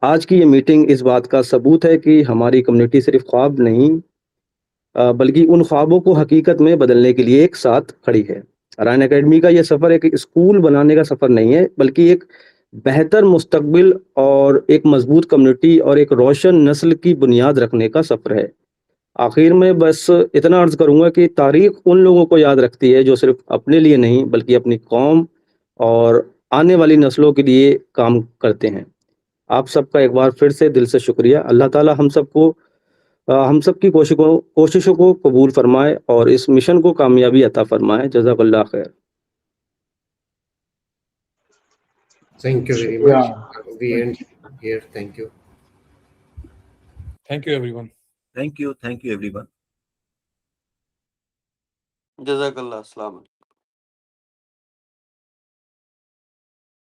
آج کی یہ meeting اس بات کا ثبوت ہے کہ ہماری community صرف خواب نہیں بلکہ ان خوابوں کو حقیقت میں بدلنے کے لیے ایک ساتھ کھڑی ہے۔ رائن اکیڈمی کا یہ سفر ایک اسکول بنانے کا سفر نہیں ہے، بلکہ ایک بہتر مستقبل اور ایک مضبوط کمیونٹی اور ایک روشن نسل کی بنیاد رکھنے کا سفر ہے۔ آخر میں بس اتنا عرض کروں گا کہ تاریخ ان لوگوں کو یاد رکھتی ہے جو صرف اپنے لیے نہیں بلکہ اپنی قوم اور آنے والی نسلوں کے لیے کام کرتے ہیں۔ آپ سب کا ایک بار پھر سے دل سے شکریہ۔ اللہ تعالی ہم سب کی کوششوں کو قبول فرمائے اور اس مشن کو کامیابی عطا فرمائے۔ جزاک اللہ خیر۔
Thank you very
شکریہ۔
much. We end here. Thank you.
Thank you, everyone.
Thank you everyone.
جزاک اللہ، السلام علیکم۔